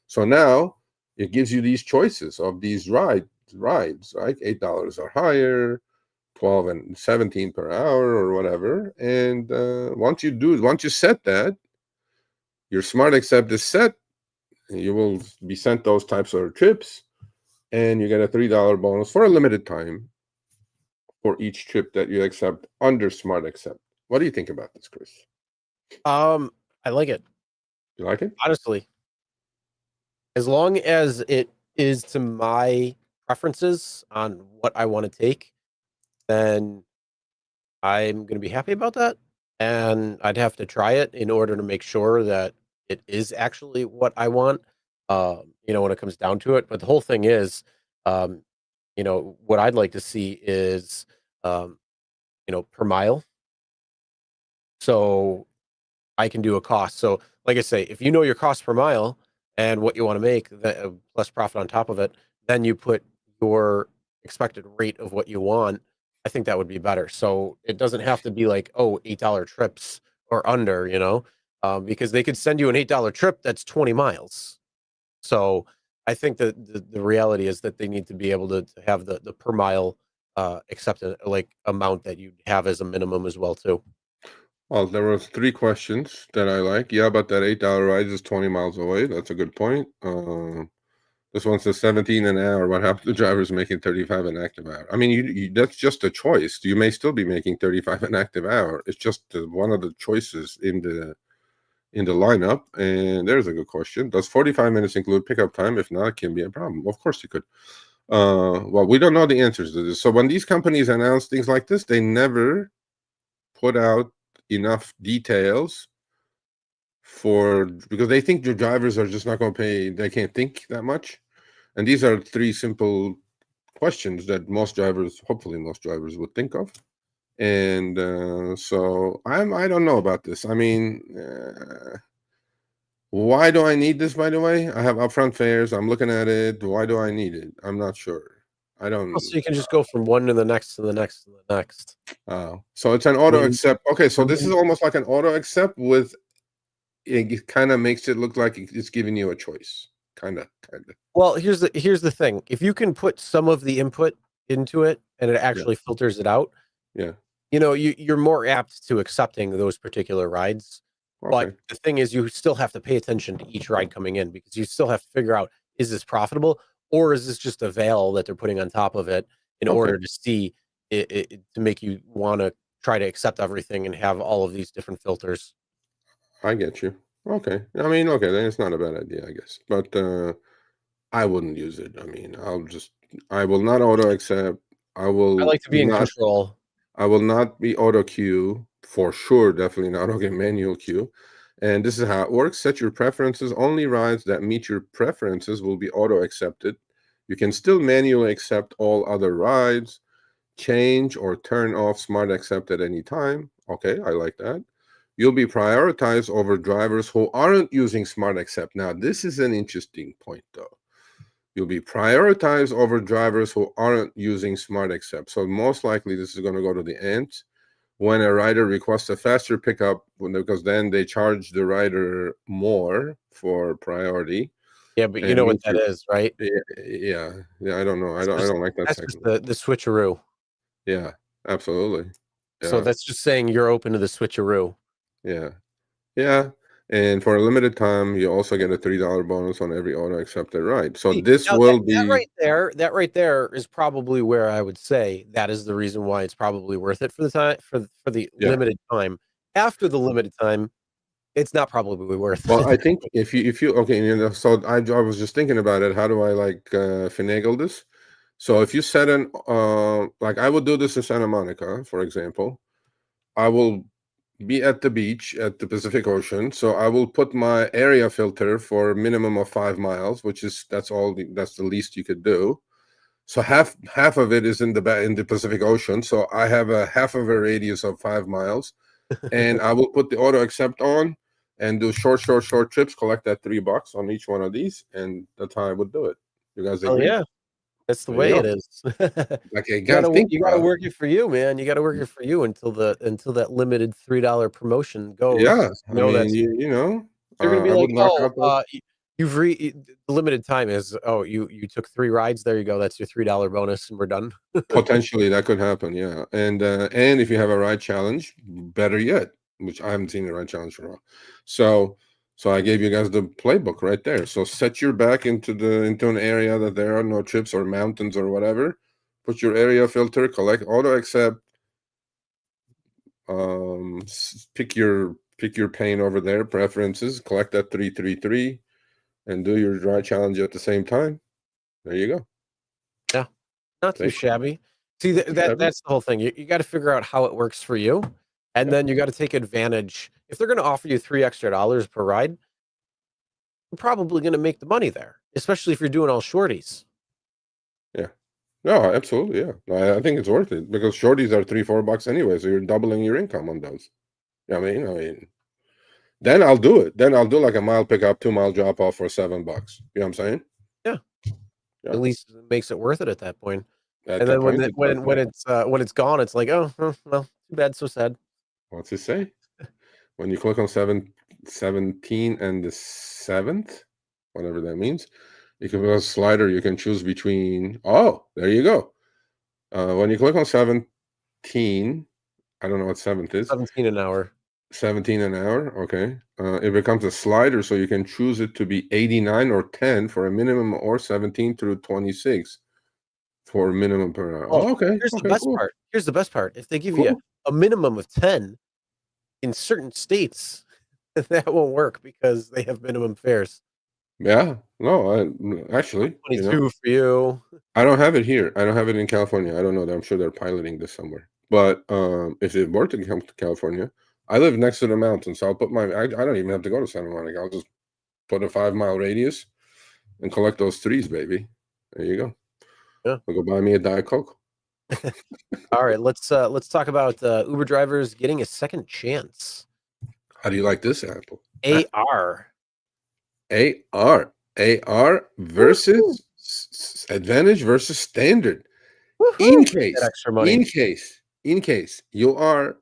So now it gives you these choices of these rides, right? $8 or higher, 12 and 17 per hour or whatever. And once you set that, your Smart Accept is set. You will be sent those types of trips, and you get a $3 bonus for a limited time for each trip that you accept under Smart Accept. What do you think about this, Chris? I like it. You like it? Honestly. As long as it is to my preferences on what I want to take, then I'm going to be happy about that. And I'd have to try it in order to make sure that it is actually what I want, when it comes down to it. But the whole thing is, what I'd like to see is, per mile. So I can do a cost. So, like I say, if you know your cost per mile and what you want to make, plus profit on top of it, then you put your expected rate of what you want. I think that would be better. So it doesn't have to be like, oh, $8 trips or under, because they could send you an $8 trip that's 20 miles. So I think that the reality is that they need to be able to have the per mile accepted like amount that you have as a minimum as well too. Well, there were 3 questions that I like. Yeah, but that $8 ride is 20 miles away. That's a good point. This one says 17 an hour. What happens to drivers making 35 an active hour? I mean, you that's just a choice. You may still be making 35 an active hour. It's just one of the choices in the lineup. And there's a good question. Does 45 minutes include pickup time? If not, it can be a problem. Of course it could. Well, we don't know the answers to this. So when these companies announce things like this, they never put out enough details because they think the drivers are just not going to pay. They can't think that much. And these are 3 simple questions that hopefully most drivers would think of. And so I don't know about this. I mean, why do I need this, by the way? I have upfront fares. I'm looking at it. Why do I need it? I'm not sure. I don't. So you can just go from one to the next to the next to the next. So it's an auto accept. Okay, so this is almost like an auto accept with. It kind of makes it look like it's giving you a choice. Kind of. Well, here's the thing. If you can put some of the input into it and it actually filters it out, yeah, you're more apt to accepting those particular rides. okay. But the thing is, you still have to pay attention to each ride coming in because you still have to figure out, is this profitable or is this just a veil that they're putting on top of it in order to see it to make you want to try to accept everything and have all of these different filters. I get you. Okay. I mean, okay, then it's not a bad idea, I guess. But I wouldn't use it. I mean, I will not auto accept. I like to be in control. I will not be auto queue for sure. Definitely not. I'll get manual queue. And this is how it works. Set your preferences. Only rides that meet your preferences will be auto accepted. You can still manually accept all other rides. Change or turn off Smart Accept at any time. Okay, I like that. You'll be prioritized over drivers who aren't using Smart Accept. Now, this is an interesting point, though. you'll be prioritized over drivers who aren't using Smart Accept. So most likely this is going to go to the ant when a rider requests a faster pickup, because then they charge the rider more for priority. Yeah, but you And know what means that is, right? yeah. I don't know. I don't like that That's just second. the switcheroo. Yeah, absolutely. So Yeah, that's just saying you're open to the switcheroo. yeah, yeah. And for a limited time, you also get a $3 bonus on every auto accepted ride. So See, this now will that be, right there is probably where I would say that is the reason why it's probably worth it for the time for the yeah. limited time. After the limited time, it's not probably worth Well, I it. think if you okay, so I was just thinking about it. How do I like finagle this? So if you set an like I would do this in Santa Monica, for example, I will be at the beach at the Pacific Ocean. So I will put my area filter for a minimum of 5 miles, which is that's the least you could do. So half of it is in the Pacific Ocean. So I have a half of a radius of 5 miles, and I will put the auto accept on and do short trips. Collect that $3 on each one of these, and that's how I would do it. You guys Oh agree? yeah, that's the There you way it go. is. Like you gotta think You gotta about it. work it for you, man. You gotta work it for you until that limited $3 promotion goes. Yeah, I No, mean, that's they're gonna be I like, would knock oh, out those. the limited time is you took 3 rides. There you go. That's your $3 bonus, and we're done. Potentially, that could happen, yeah. And if you have a ride challenge, better yet, which I haven't seen a ride challenge for a while. So I gave you guys the playbook right there. So set your back into an area that there are no trips or mountains or whatever. Put your area filter, collect auto accept, pick your pane over there, preferences, collect that 333, and do your ride challenge at the same time. There you go. Yeah, not too See? shabby. See Shabby? that's the whole thing. You got to figure out how it works for you, and Yeah. then you got to take advantage. If they're going to offer you $3 extra per ride, you're probably going to make the money there, especially if you're doing all shorties. Yeah. No, absolutely, yeah. I think it's worth it because shorties are $3, $4 anyway, so you're doubling your income on those. I mean, then I'll do it. Then I'll do like a mile pickup, 2 mile drop off for $7. You know what I'm saying? Yeah, Yeah. at least it makes it worth it at that point. At And that then point, it does. when it's gone, it's like, oh well, too bad, so sad. What's it say? When you click on 17 and the 7th, whatever that means, you can put a slider. You can choose between. Oh, there you go. When you click on 17, I don't know what 7th is. 17 an hour. 17 an hour. Okay. It becomes a slider, so you can choose it to be 89 or 10 for a minimum, or 17 through 26 for a minimum per hour. Well, Oh, okay. here's the Okay. best Cool. part. Here's the best part. If they give you Cool. a minimum of 10 in certain states, that won't work because they have minimum fares. Yeah. No, actually, 22 for you. I don't have it here. I don't have it in California. I don't know that. I'm sure they're piloting this somewhere. But if it were to come to California, I live next to the mountain, so I'll put I don't even have to go to Santa Monica. I'll just put a 5 mile radius and collect those threes, baby. There you go. Yeah. I'll go buy me a Diet Coke. All right, let's talk about Uber drivers getting a second chance. How do you like this, Apple? AR. AR versus advantage versus standard. Woohoo! That extra money. In case you are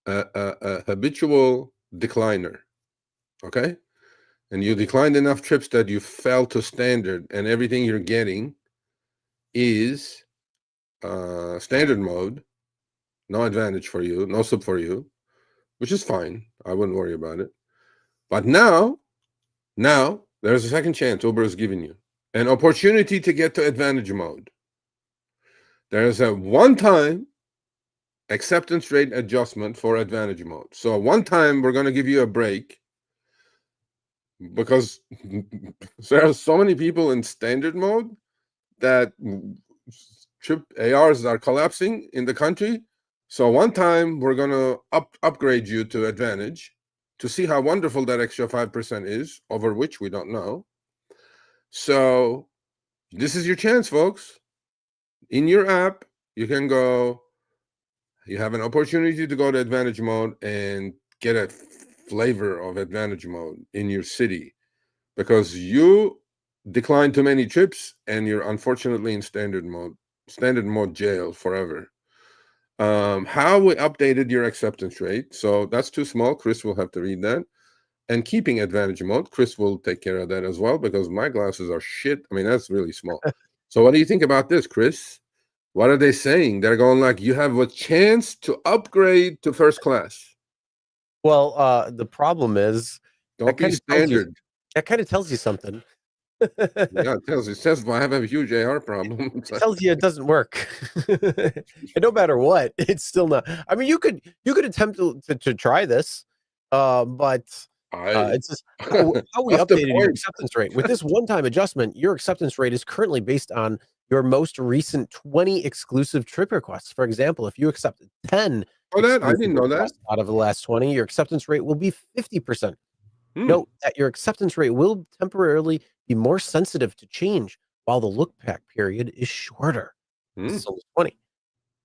a habitual decliner, okay, and you declined enough trips that you fell to standard, and everything you're getting is standard mode, no advantage for you, no sub for you, which is fine. I wouldn't worry about it. But now there's a second chance Uber is giving you an opportunity to get to advantage mode. There's a one-time acceptance rate adjustment for advantage mode. So one time we're going to give you a break because there are so many people in standard mode that trip ARs are collapsing in the country. So one time we're going to upgrade you to advantage to see how wonderful that extra 5% is, over which we don't know. So this is your chance, folks. In your app, you can go, you have an opportunity to go to advantage mode and get a flavor of advantage mode in your city, because you decline too many trips, and you're unfortunately in standard mode jail forever. How we updated your acceptance rate. So that's too small. Chris will have to read that. And keeping advantage mode, Chris will take care of that as well, because my glasses are shit. I mean, that's really small. So what do you think about this, Chris? What are they saying? They're going like, you have a chance to upgrade to first class. Well, the problem is Don't be standard. That kind of tells you something. Yeah, it says I have a huge AR problem. It tells you it doesn't work. And no matter what, it's still not. I mean, you could attempt to try this, but it's just how we updated your acceptance rate. With this one-time adjustment, your acceptance rate is currently based on your most recent 20 exclusive trip requests. For example, if you accepted 10 I didn't know that. out of the last 20, your acceptance rate will be 50%. Note that your acceptance rate will temporarily be more sensitive to change while the look-back period is shorter. This is only 20.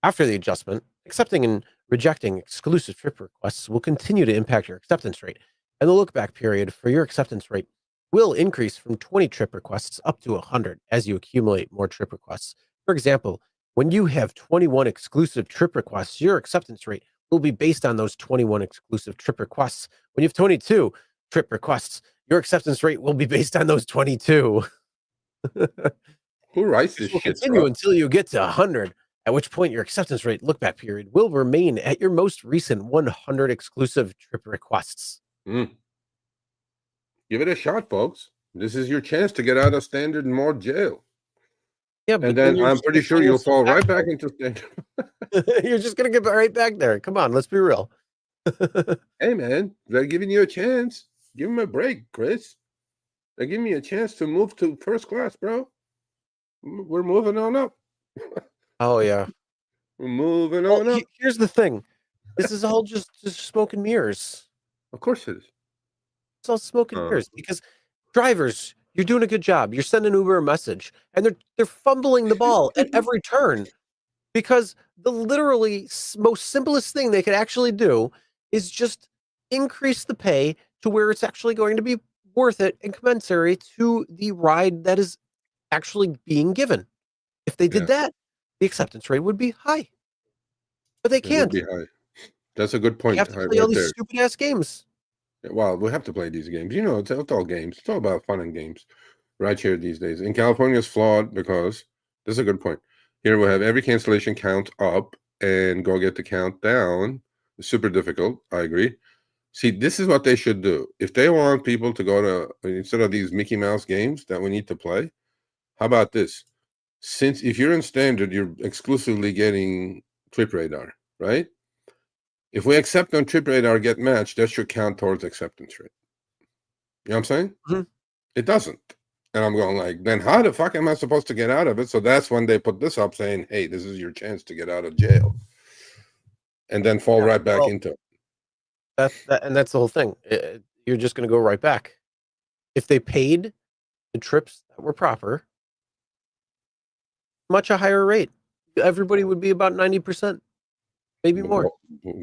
After the adjustment, accepting and rejecting exclusive trip requests will continue to impact your acceptance rate, and the look-back period for your acceptance rate will increase from 20 trip requests up to 100 as you accumulate more trip requests. For example, when you have 21 exclusive trip requests, your acceptance rate will be based on those 21 exclusive trip requests. When you have 22 trip requests, your acceptance rate will be based on those 22. Who writes this will shit? Continue until you get to 100, at which point your acceptance rate look-back period will remain at your most recent 100 exclusive trip requests. Give it a shot, folks. This is your chance to get out of standard mode jail. Yeah, and then I'm pretty sure you'll fall right back into standard. You're just gonna get right back there. Come on, let's be real. Hey, man, they're giving you a chance. Give them a break, Chris. They're giving me a chance to move to first class, bro. We're moving on up. Oh yeah, we're moving on up. Here's the thing: this is all just smoke and mirrors. Of course it is. It's all smoke and mirrors, because drivers, you're doing a good job. You're sending Uber a message, and they're fumbling the ball at every turn, because the literally most simplest thing they could actually do is just increase the pay to where it's actually going to be worth it and commensurate to the ride that is actually being given. If they did that, the acceptance rate would be high. But they can't. It would be high. That's a good point. You have to play all these stupid ass games. Well, we have to play these games. You know, it's all games. It's all about fun and games right here these days. In California, it's flawed because this is a good point. Here we have every cancellation count up and go get the count down. It's super difficult. I agree. See, this is what they should do. If they want people to go to, instead of these Mickey Mouse games that we need to play, how about this? Since if you're in standard, you're exclusively getting trip radar, right? If we accept on trip radar get matched, that should count towards acceptance rate. You know what I'm saying? Mm-hmm. It doesn't. And I'm going like, then how the fuck am I supposed to get out of it? So that's when they put this up saying, hey, this is your chance to get out of jail. And then fall right back into it. And that's the whole thing. You're just going to go right back. If they paid the trips that were proper, much a higher rate, everybody would be about 90%, maybe more.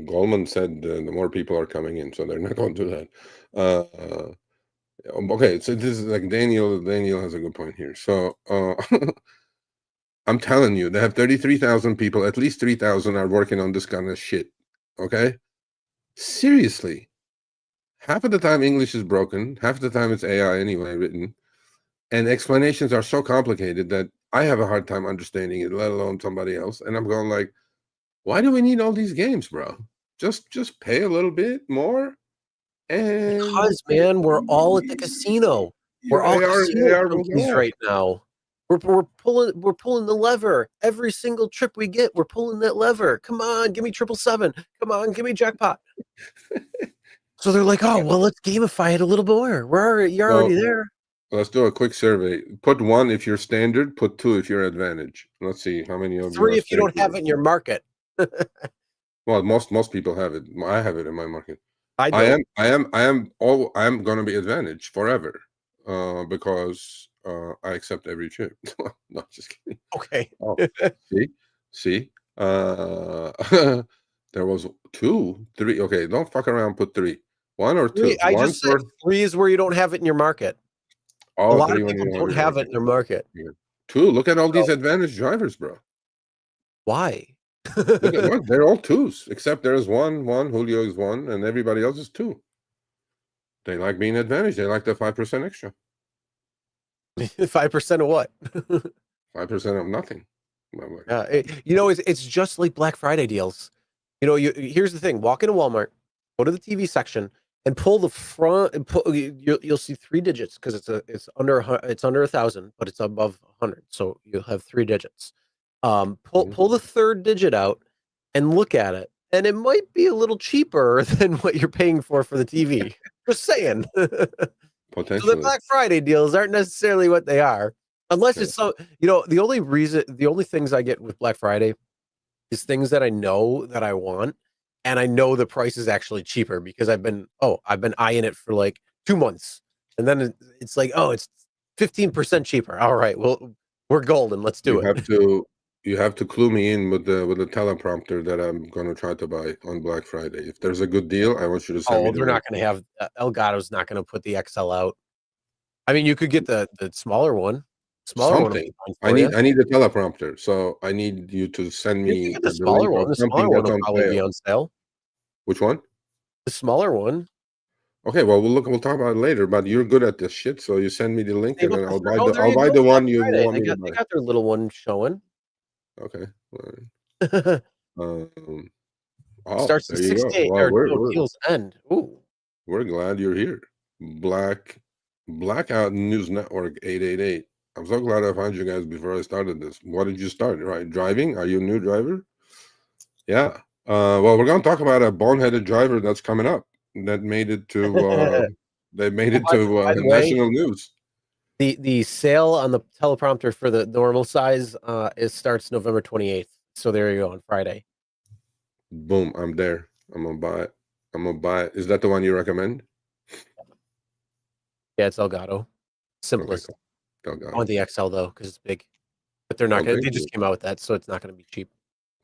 Goldman said the more people are coming in, so they're not going to do that. Okay, so this is like Daniel has a good point here. So I'm telling you, they have 33,000 people. At least 3,000 are working on this kind of shit. Okay, seriously, half of the time English is broken, half of the time it's AI anyway written, and explanations are so complicated that I have a hard time understanding it, let alone somebody else. And I'm going like, why do we need all these games, bro? Just pay a little bit more. And because, man, we're all at the casino. We're all casino junkies right now. We're pulling the lever every single trip we get. We're pulling that lever. Come on, give me 777. Come on, give me jackpot. So they're like, oh well, let's gamify it a little more. You're already there. Let's do a quick survey. Put 1 if you're standard. Put 2 if you're advantage. Let's see how many of you. 3 if you don't have it in your market. Well, most people have it. I have it in my market. I am going to be advantage forever, because I accept every chip. No, just kidding. Okay. Oh, see. There was 2, 3. Okay, don't fuck around. Put 3. 1 or 2. I just said 3 is where you don't have it in your market. A All lot of three when people you don't have it in their market. Yeah. Two. Look at all So these advantage drivers, bro. why? Look at what they're all twos, except there's one. Julio is one, and everybody else is two. They like being advantage. They like the 5% extra. 5% of what? 5% of nothing. It's just like Black Friday deals. Here's the thing: walk into Walmart, go to the TV section, and pull the front. And you'll see 3 digits because it's under 1,000, but it's above 100, so you'll have 3 digits. Pull the third digit out and look at it, and it might be a little cheaper than what you're paying for the TV. Just saying. So the Potentially. Black Friday deals aren't necessarily what they are, unless Yeah. it's the only things I get with Black Friday is things that I know that I want, and I know the price is actually cheaper because I've been eyeing it for like 2 months, and then it's like, oh, it's 15% cheaper. All right, well, we're golden. Let's do it. You have to clue me in with the teleprompter that I'm gonna try to buy on Black Friday. If there's a good deal, I want you to send me Oh, the they're link. not going to have Elgato's not going to put the XL out. I mean, you could get the smaller one. Something. I need a teleprompter, so I need you to send You me can get the the smaller link one. of The something smaller one that's will on probably be sale. on sale. Which one? The smaller one. Okay, well, we'll talk about it later. But you're good at this shit, so you send me the link, Save and up then the I'll buy the one you Friday. want me to They buy. got their little one showing. Okay. All right. Oh, Starts at there you go. 68 Well, or no, deals end. Ooh. we're glad you're here. Blackout News Network 888. I'm so glad I found you guys before I started this. What did you start? Right, driving? Are you a new driver? Yeah. Well, we're going to talk about a boneheaded driver that's coming up that made it to By the way, national news. the sale on the teleprompter for the normal size starts November 28th. So there you go, on Friday. Boom, I'm there. I'm gonna buy it. Is that the one you recommend? Yeah, it's Elgato. Simplest. Okay, cool. I want the XL though because it's big, but they're not Oh, gonna. thank They you. just came out with that, so it's not gonna be cheap.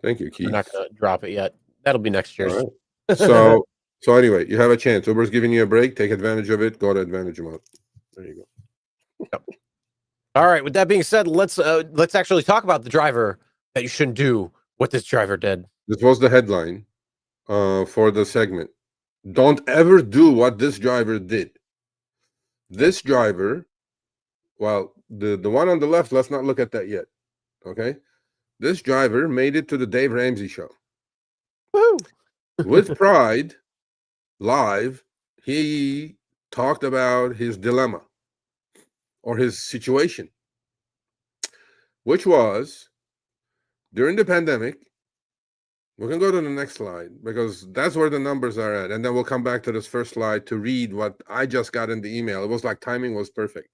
Thank you, They're Keith. not gonna drop it yet. That'll be next year's. All right. So anyway, you have a chance. Uber's giving you a break. Take advantage of it. Go to advantage mode. There you go. Yep. All right. With that being said, let's actually talk about the driver that you shouldn't do what this driver did. This was the headline for the segment. Don't ever do what this driver did. This driver, well, the one on the left, let's not look at that yet. Okay. This driver made it to the Dave Ramsey show. Woo! With pride, live, he talked about his dilemma or his situation, which was during the pandemic. We can go to the next slide because that's where the numbers are at. And then we'll come back to this first slide to read what I just got in the email. It was like timing was perfect.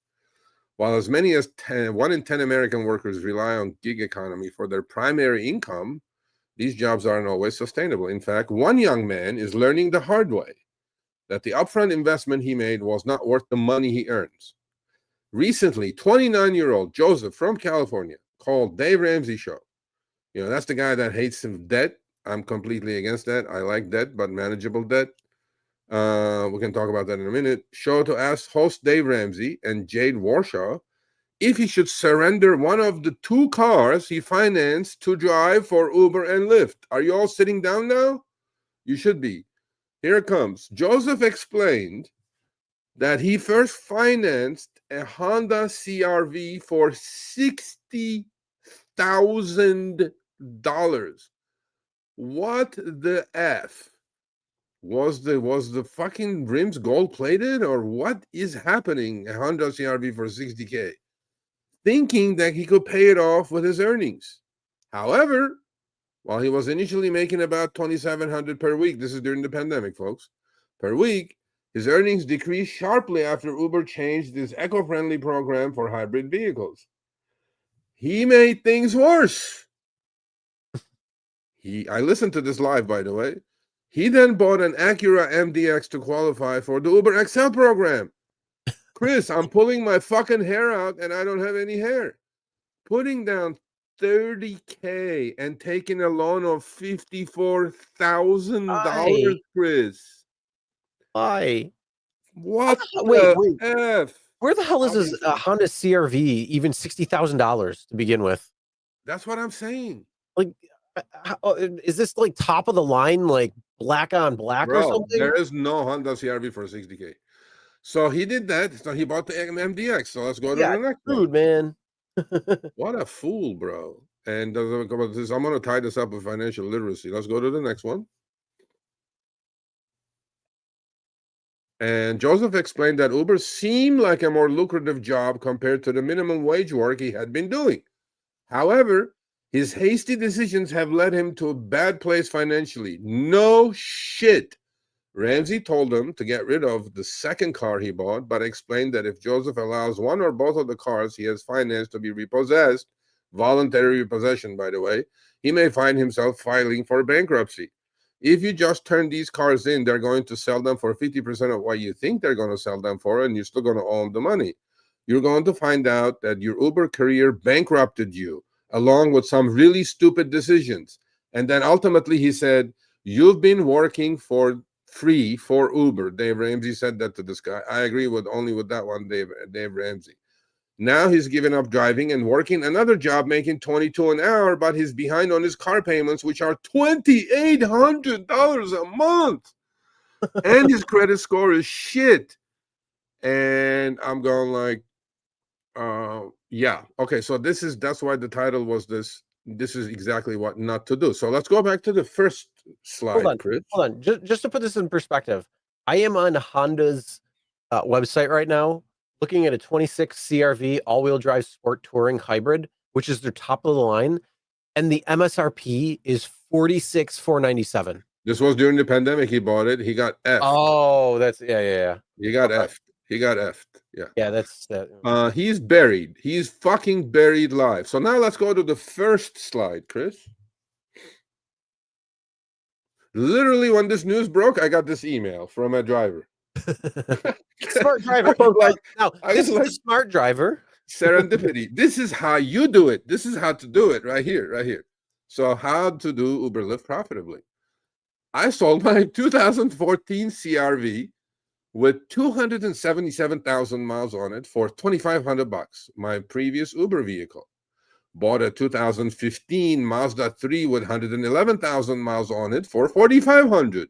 While as many as 1 in 10 American workers rely on gig economy for their primary income, these jobs aren't always sustainable. In fact, one young man is learning the hard way that the upfront investment he made was not worth the money he earns. Recently, 29-year-old Joseph from California called Dave Ramsey show. That's the guy that hates debt. I'm completely against that. I like debt, but manageable debt. We can talk about that in a minute. Show to ask host Dave Ramsey and Jade Warshaw if he should surrender one of the 2 cars he financed to drive for Uber and Lyft. Are you all sitting down now? You should be. Here it comes. Joseph explained that he first financed a Honda CRV for $60,000. What the F? Was the fucking rims gold plated or what is happening? A Honda CRV for 60K, thinking that he could pay it off with his earnings. However, while he was initially making about $2,700 per week, this is during the pandemic, folks, per week, his earnings decreased sharply after Uber changed this eco-friendly program for hybrid vehicles. He made things worse. I listened to this live, by the way. He then bought an Acura MDX to qualify for the Uber XL program. Chris, I'm pulling my fucking hair out and I don't have any hair. Putting down $30K and taking a loan of $54,000, Chris. Why? What Wait. the F? Where the hell is this Honda CRV even $60,000 to begin with? That's what I'm saying. Like, is this like top of the line, like black on black or something? There is no Honda CRV for 60K. So he did that. So he bought the MDX. So let's go to the next one. Man. What a fool, bro. And I'm going to tie this up with financial literacy. Let's go to the next one. And Joseph explained that Uber seemed like a more lucrative job compared to the minimum wage work he had been doing. However, his hasty decisions have led him to a bad place financially. No shit. Ramsey told him to get rid of the second car he bought, but explained that if Joseph allows one or both of the cars he has financed to be repossessed, voluntary repossession, by the way, he may find himself filing for bankruptcy. If you just turn these cars in, they're going to sell them for 50% of what you think they're going to sell them for, and you're still going to owe them the money. You're going to find out that your Uber career bankrupted you, along with some really stupid decisions. And then ultimately he said, you've been working for free for Uber. Dave Ramsey said that to this guy. I agree with only with that one, Dave Ramsey. Now he's given up driving and working another job, making $22 an hour, but he's behind on his car payments, which are $2,800 a month. And his credit score is shit. And I'm going like, yeah. Okay, so that's why the title was this. This is exactly what not to do. So let's go back to the first slide, Chris. Hold on. Just to put this in perspective, I am on Honda's website right now, looking at a 26 CRV all-wheel drive sport touring hybrid, which is their top of the line, and the MSRP is $46,497. This was during the pandemic. He bought it. He got F. Oh, that's yeah. He got F. He got F'd. Yeah. Yeah, that's that. He's buried. He's fucking buried live. So now let's go to the first slide, Chris. Literally, when this news broke, I got this email from a driver. Smart driver. Like, now, this is a smart driver. Serendipity. This is how you do it. This is how to do it right here, right here. So how to do Uber Lyft profitably. I sold my 2014 CRV with 277,000 miles on it for $2,500, my previous Uber vehicle. Bought a 2015 Mazda 3 with 111,000 miles on it for $4,500.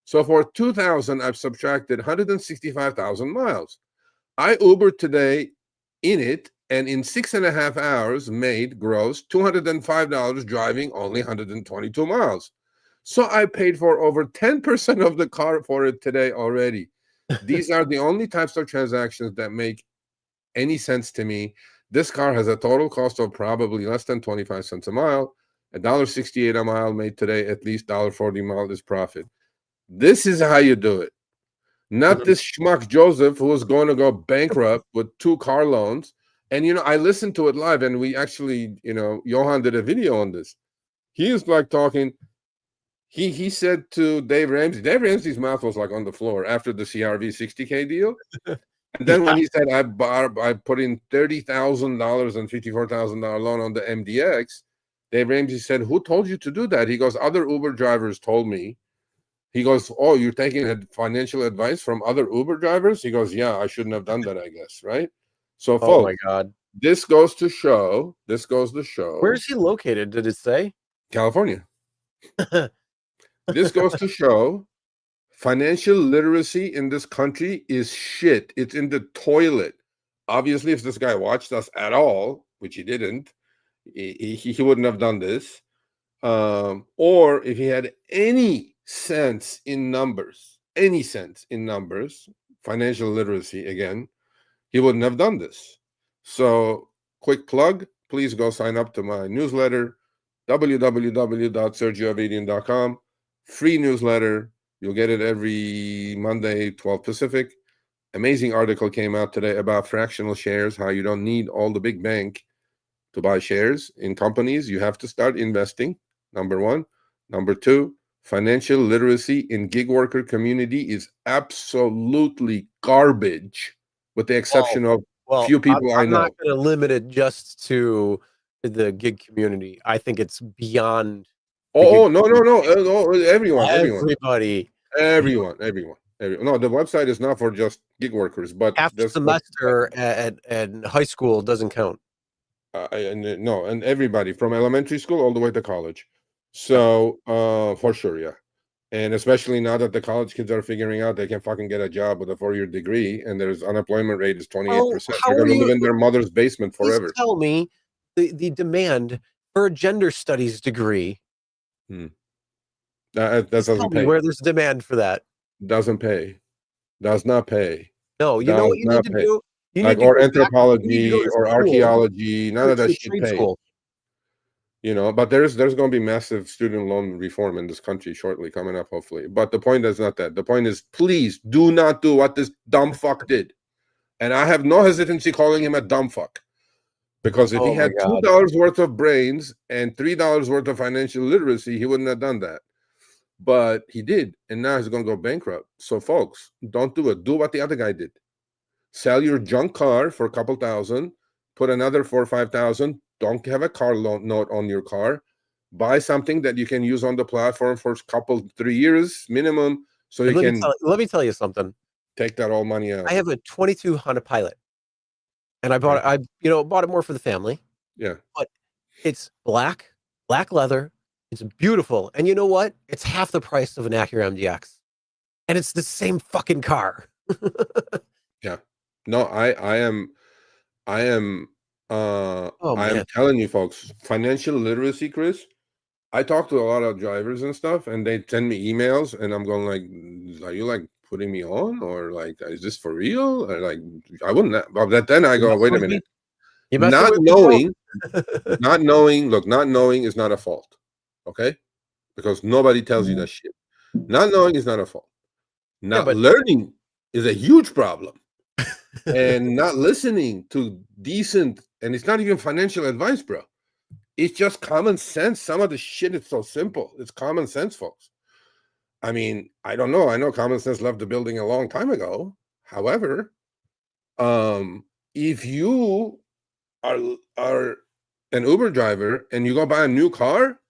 So for 2,000, I've subtracted 165,000 miles. I Ubered today in it, and in 6.5 hours made gross $205 driving only 122 miles. So I paid for over 10% of the car for it today already. These are the only types of transactions that make any sense to me. This car has a total cost of probably less than 25 cents a mile. $1.68 a mile made today, at least $1.40 a mile is profit. This is how you do it. Not this schmuck Joseph who is going to go bankrupt with 2 car loans. And, I listened to it live, and we actually, Johan did a video on this. He was like talking. He said to Dave Ramsey's mouth was like on the floor after the CRV 60K deal. And then when he said, I put in $30,000 and $54,000 loan on the MDX, Dave Ramsey said, who told you to do that? He goes, other Uber drivers told me. He goes, oh, you're taking financial advice from other Uber drivers? He goes, yeah, I shouldn't have done that, I guess, right? So, folks, my God. This goes to show. Where's he located? Did it say? California. This goes to show financial literacy in this country is shit. It's in the toilet. Obviously, if this guy watched us at all, which he didn't, he wouldn't have done this. Or if he had any sense in numbers, financial literacy, again, he wouldn't have done this. So, quick plug, please go sign up to my newsletter, www.sergioavedian.com. Free newsletter. You'll get it every Monday, 12 Pacific. Amazing article came out today about fractional shares, how you don't need all the big bank to buy shares in companies. You have to start investing, number one. Number two, financial literacy in gig worker community is absolutely garbage, with the exception of few people I know. I'm not going to limit it just to the gig community. I think it's beyond. No. Everyone. Everybody. Everyone. No, the website is not for just gig workers, but Half a this semester at high school doesn't count. no, and everybody from elementary school all the way to college. Yep. So for sure, yeah. And especially now that the college kids are figuring out they can fucking get a job with a 4-year degree, and there's unemployment rate is 28%. How They're are going to you? live in their mother's basement Please forever. tell me the demand for a gender studies degree. That Tell doesn't me pay. where there's demand for that. Doesn't pay. Does not pay. No, you know what you need to do? You Like, need to or go back. You need to go anthropology to or school, archaeology, none of to that a shit trade pays. school. But there's going to be massive student loan reform in this country shortly coming up, hopefully. But the point is not that. The point is, please do not do what this dumb fuck did. And I have no hesitancy calling him a dumb fuck. Because if he had $2 worth of brains and $3 worth of financial literacy, he wouldn't have done that. But he did, and now he's going to go bankrupt. So, folks, don't do it. Do what the other guy did. Sell your junk car for a couple thousand, put another 4,000 or 5,000. Don't have a car loan note on your car. Buy something that you can use on the platform for a couple, 3 years minimum, so you can let me tell you something. take that all money out. I have a 22 Honda Pilot, and I bought it. Bought it more for the family. Yeah, but it's black leather. It's beautiful, and you know what? It's half the price of an Acura MDX, and it's the same fucking car. Yeah. No, I am telling you folks, financial literacy, Chris. I talk to a lot of drivers and stuff, and they send me emails, and I'm going like, are you like putting me on, or like, is this for real? Or like, I wouldn't. But then I go, wait a minute. Not knowing is not a fault, okay? Because nobody tells you that shit. Not knowing is not a fault. Not learning is a huge problem. And not listening to decent, and it's not even financial advice, bro. It's just common sense. Some of the shit is so simple. It's common sense, folks. I mean, I don't know. I know common sense left the building a long time ago. However, if you are an Uber driver and you go buy a new car,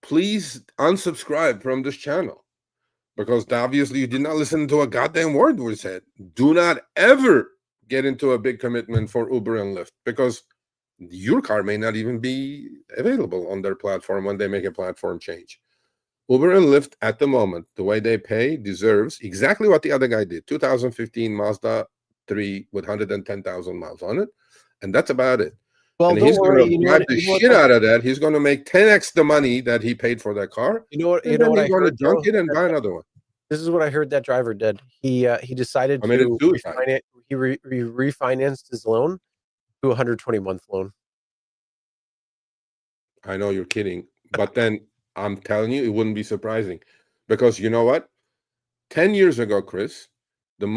please unsubscribe from this channel, because obviously you did not listen to a goddamn word we said. Do not ever get into a big commitment for Uber and Lyft, because your car may not even be available on their platform when they make a platform change. Uber and Lyft at the moment, the way they pay, deserves exactly what the other guy did. 2015 Mazda 3 with 110,000 miles on it, and that's about it. Well, and he's going to drive the shit out of that. He's going to make 10x the money that he paid for that car. You know what? He's going to junk it and buy another one. This is what I heard that driver did. He decided to refinanced his loan to a 120-month loan. I know you're kidding, but then I'm telling you, it wouldn't be surprising, because you know what? 10 years ago, Chris, the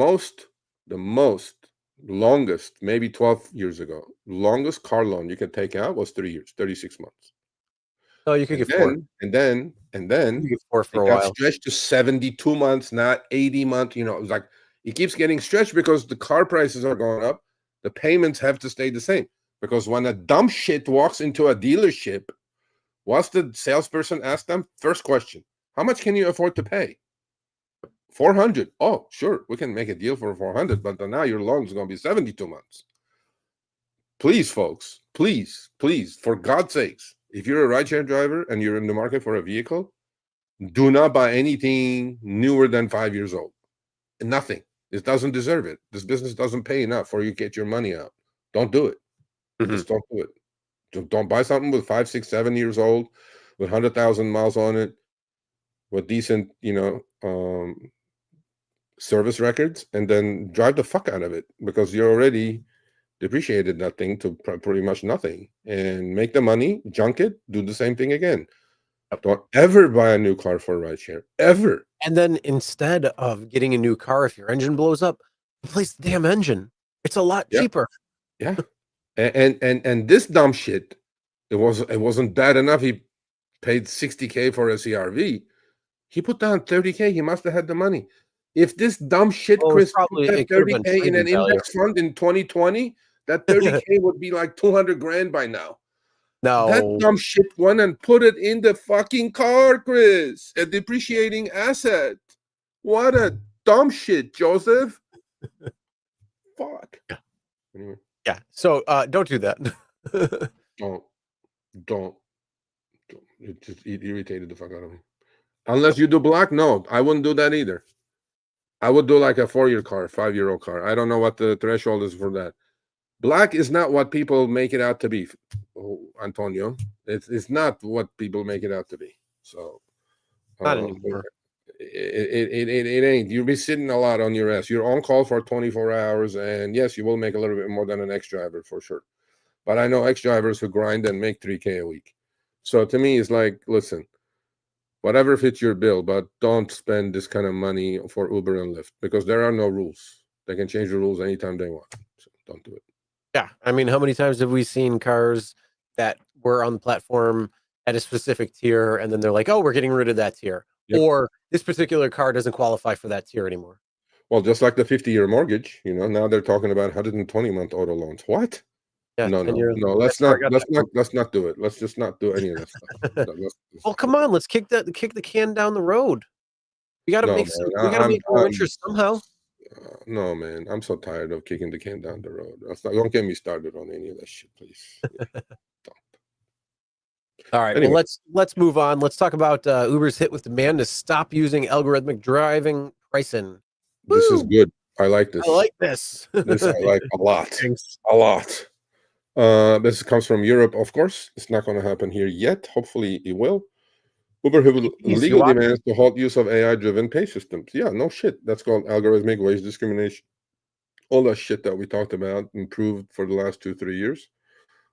longest, maybe 12 years ago, longest car loan you could take out was 3 years, 36 months. No, you could get 4. And then you get 4 for it a got while. stretched to 72 months, not 80 months. It was like, it keeps getting stretched because the car prices are going up. The payments have to stay the same, because when a dumb shit walks into a dealership, what's the salesperson ask them? First question: how much can you afford to pay? 400. Oh, sure, we can make a deal for 400, but now your loan is going to be 72 months. Please, folks, please, for God's sakes, if you're a rideshare driver and you're in the market for a vehicle, do not buy anything newer than 5 years old. Nothing. It doesn't deserve it. This business doesn't pay enough for you to get your money out. Don't do it. Just don't do it. Don't buy something with 5, 6, 7 years old, with 100,000 miles on it, with decent, service records, and then drive the fuck out of it, because you're already depreciated that thing to pretty much nothing, and make the money, junk it, do the same thing again. Don't ever buy a new car for rideshare, ever. And then instead of getting a new car, if your engine blows up, replace the damn engine. It's a lot cheaper. Yeah. And this dumb shit, it wasn't bad enough. He paid $60K for a CRV. He put down $30K. He must have had the money. If this dumb shit, Chris, put that $30K in an index fund in 2020, that $30K would be like 200 grand by now. No, that dumb shit went and put it in the fucking car, Chris, a depreciating asset. What a dumb shit, Joseph. Fuck. Yeah. Anyway, Yeah. So don't do that. don't. It just irritated the fuck out of me. Unless you do black, no, I wouldn't do that either. I would do like a 4-year car, 5-year-old car. I don't know what the threshold is for that. Black is not what people make it out to be, Antonio. It's not what people make it out to be. So Not anymore. it ain't. You'll be sitting a lot on your ass. You're on call for 24 hours, and yes, you will make a little bit more than an ex-driver for sure. But I know ex-drivers who grind and make $3K a week. So to me, it's like, listen, whatever fits your bill, but don't spend this kind of money for Uber and Lyft because there are no rules. They can change the rules anytime they want. So don't do it. Yeah. I mean, how many times have we seen cars that were on the platform at a specific tier, and then they're like, oh, we're getting rid of that tier. Yep. Or this particular car doesn't qualify for that tier anymore. Well, just like the 50-year mortgage, now they're talking about 120-month auto loans. What? Yeah, No. 10 years. Let's not do it. Let's just not do any of that stuff. Well, come on, let's kick the can down the road. We got to No, make man, we got to make more interest somehow. No, man, I'm so tired of kicking the can down the road. Don't get me started on any of that shit, please. Don't. All right, Anyway. well, let's move on. Let's talk about Uber's hit with demand to stop using algorithmic driving pricing. This is good. I like this. I like this. This I like a lot. Thanks. A lot. This comes from Europe, of course. It's not going to happen here yet. Hopefully, it will. Uber have legal demands to halt use of AI-driven pay systems. Yeah, no shit. That's called algorithmic wage discrimination. All that shit that we talked about improved for the last 2-3 years.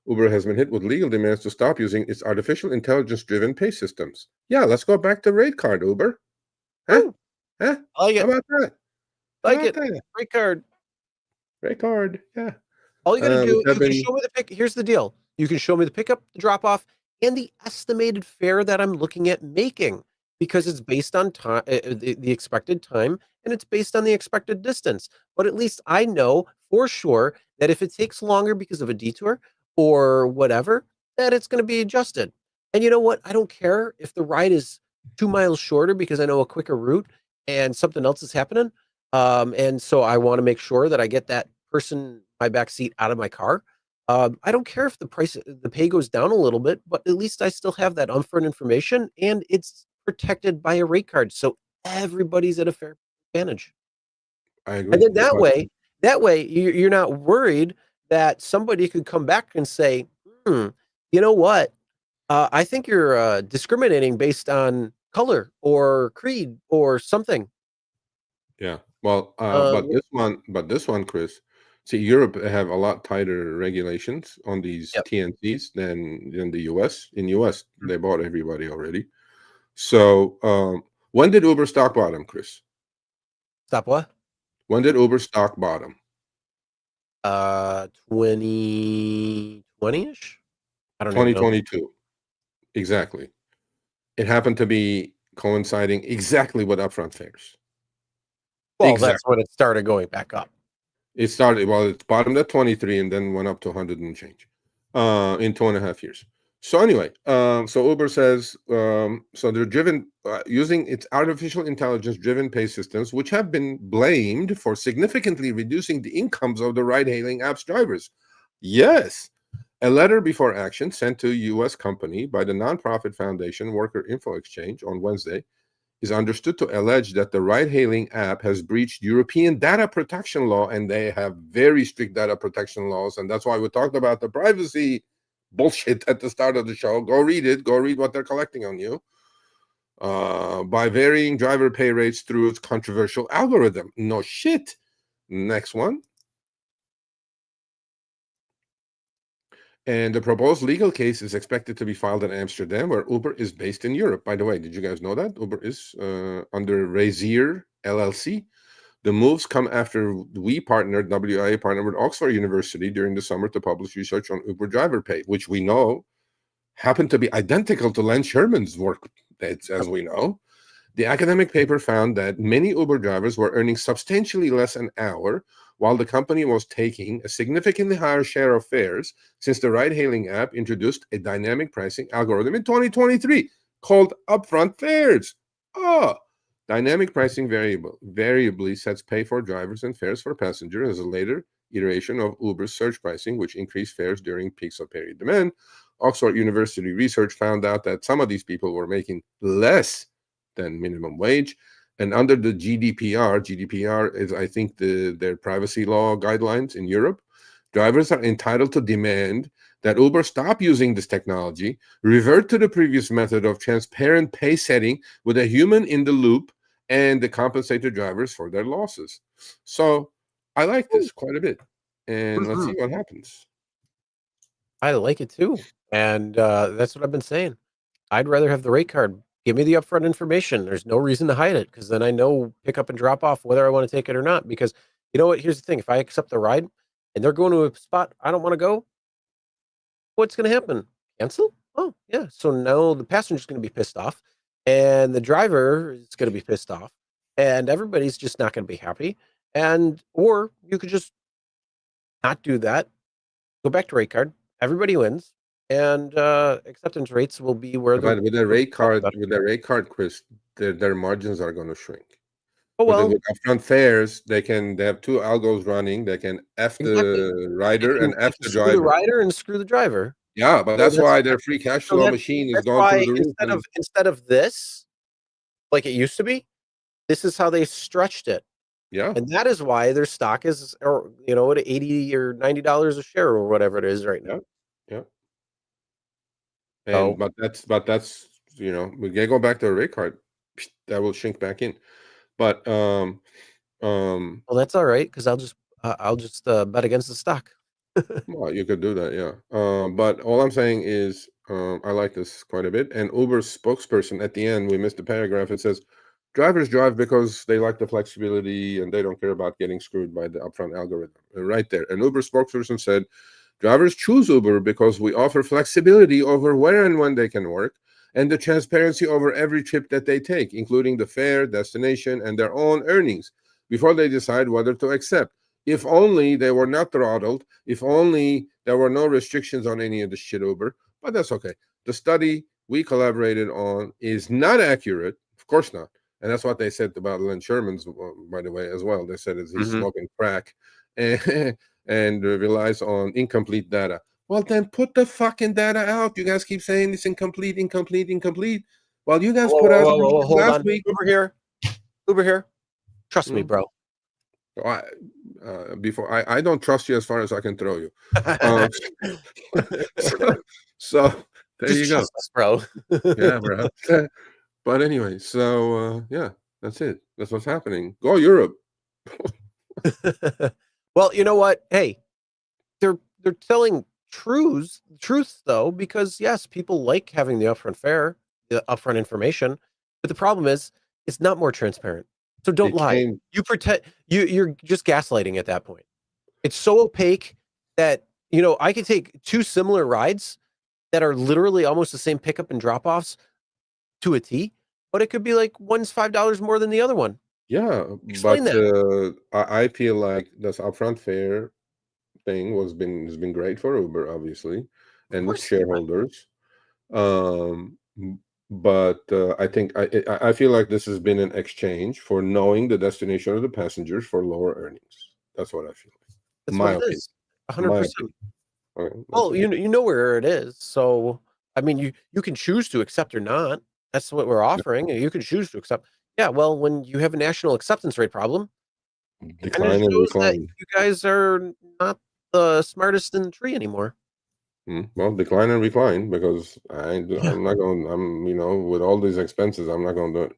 Uber has been hit with legal demands to stop using its artificial intelligence-driven pay systems. Yeah, let's go back to rate card, Uber. Huh? Huh? I like it. How about that? Like it. Rate card. Rate card. Yeah. All you got to do, you can show me the pick. Here's the deal. You can show me the pickup, the drop off, and the estimated fare that I'm looking at making, because it's based on time, the expected time, and it's based on the expected distance. But at least I know for sure that if it takes longer because of a detour or whatever, that it's going to be adjusted. And you know what? I don't care if the ride is 2 miles shorter because I know a quicker route and something else is happening. And so I want to make sure that I get that person in my back seat out of my car. I don't care if the pay goes down a little bit, but at least I still have that upfront information, and it's protected by a rate card, so everybody's at a fair advantage. I agree. And then that way you're not worried that somebody could come back and say, you know what? I think you're discriminating based on color or creed or something. Yeah. Well, but this one, Chris. See, Europe have a lot tighter regulations on these TNCs than the US. In US, they bought everybody already. So, when did Uber stock bottom, Chris? Stop what? When did Uber stock bottom? 2020-ish? I don't know. 2022. Exactly. It happened to be coinciding exactly with upfront fares. Well, that's when it started going back up. It bottomed at 23 and then went up to 100 and change in 2.5 years. So anyway, so Uber says, so they're driven using its artificial intelligence-driven pay systems, which have been blamed for significantly reducing the incomes of the ride-hailing apps drivers. Yes. A letter before action sent to a U.S. company by the nonprofit foundation Worker Info Exchange on Wednesday is understood to allege that the ride-hailing app has breached European data protection law, and they have very strict data protection laws, and that's why we talked about the privacy bullshit at the start of the show. Go read it. Go read what they're collecting on you. By varying driver pay rates through its controversial algorithm. No shit. Next one. And the proposed legal case is expected to be filed in Amsterdam, where Uber is based in Europe. By the way, did you guys know that? Uber is under Razier LLC. The moves come after WIA partnered with Oxford University during the summer to publish research on Uber driver pay, which we know happened to be identical to Len Sherman's work, as we know. The academic paper found that many Uber drivers were earning substantially less an hour, while the company was taking a significantly higher share of fares since the ride-hailing app introduced a dynamic pricing algorithm in 2023 called upfront fares. Oh, Dynamic pricing variably sets pay for drivers and fares for passengers as a later iteration of Uber's surge pricing, which increased fares during peaks of period demand. Oxford University research found out that some of these people were making less than minimum wage. And under the GDPR is, I think, their privacy law guidelines in Europe, drivers are entitled to demand that Uber stop using this technology, revert to the previous method of transparent pay setting with a human in the loop, and compensate the drivers for their losses. So I like this quite a bit. And let's see what happens. I like it too. And that's what I've been saying. I'd rather have the rate card. Give me the upfront information. There's no reason to hide it because then I know pick up and drop off whether I want to take it or not. Because you know what? Here's the thing. If I accept the ride and they're going to a spot I don't want to go, what's going to happen? Cancel? Oh, yeah. So now the passenger's going to be pissed off and the driver is going to be pissed off and everybody's just not going to be happy. And, or you could just not do that, go back to rate card. Everybody wins. And acceptance rates will be where they're. But with the rate card, Chris, their margins are going to shrink. Oh well, with upfront fares, they have two algos running. They can F the rider and F the screw driver. the rider and screw the driver. Yeah, but that's why their free cash flow machine is going through the roof. Instead of this, like it used to be, this is how they stretched it. Yeah, and that is why their stock is, or at $80 or $90 a share or whatever it is right now. Yeah. And but that's we can go back to the rate card, that will shrink back in. But well, that's all right because I'll just bet against the stock. Well, you could do that, yeah. But all I'm saying is I like this quite a bit. And Uber's spokesperson at the end, we missed the paragraph. It says, drivers drive because they like the flexibility and they don't care about getting screwed by the upfront algorithm. Right there. An Uber spokesperson said, drivers choose Uber because we offer flexibility over where and when they can work and the transparency over every trip that they take, including the fare, destination, and their own earnings before they decide whether to accept. If only they were not throttled, if only there were no restrictions on any of the shit Uber, but that's okay. The study we collaborated on is not accurate, of course not. And that's what they said about Len Sherman's, by the way, as well. They said he's smoking crack and relies on incomplete data. Well, then put the fucking data out. You guys keep saying it's incomplete. Well, you guys put out last week. Uber here. Trust me, bro. I don't trust you as far as I can throw you. So there you go, bro. Yeah, bro. But anyway, so yeah, that's it. That's what's happening. Go Europe. Well, you know what? Hey, they're telling truths though, because yes, people like having the upfront fare, the upfront information, but the problem is it's not more transparent. So don't lie. You pretend you're just gaslighting at that point. It's so opaque that I could take two similar rides that are literally almost the same pickup and drop-offs to a T, but it could be like one's $5 more than the other one. Yeah, Explain that. I feel like this upfront fare thing has been great for Uber, obviously, and its shareholders. But I think I feel like this has been an exchange for knowing the destination of the passengers for lower earnings. That's what I feel. That's what it is. 100%. Well, you know where it is. So I mean, you can choose to accept or not. That's what we're offering. You can choose to accept. Yeah, well, when you have a national acceptance rate problem, decline and recline. you guys are not the smartest in the tree anymore. Well, decline and recline, because I'm not going. With all these expenses, I'm not going to do it.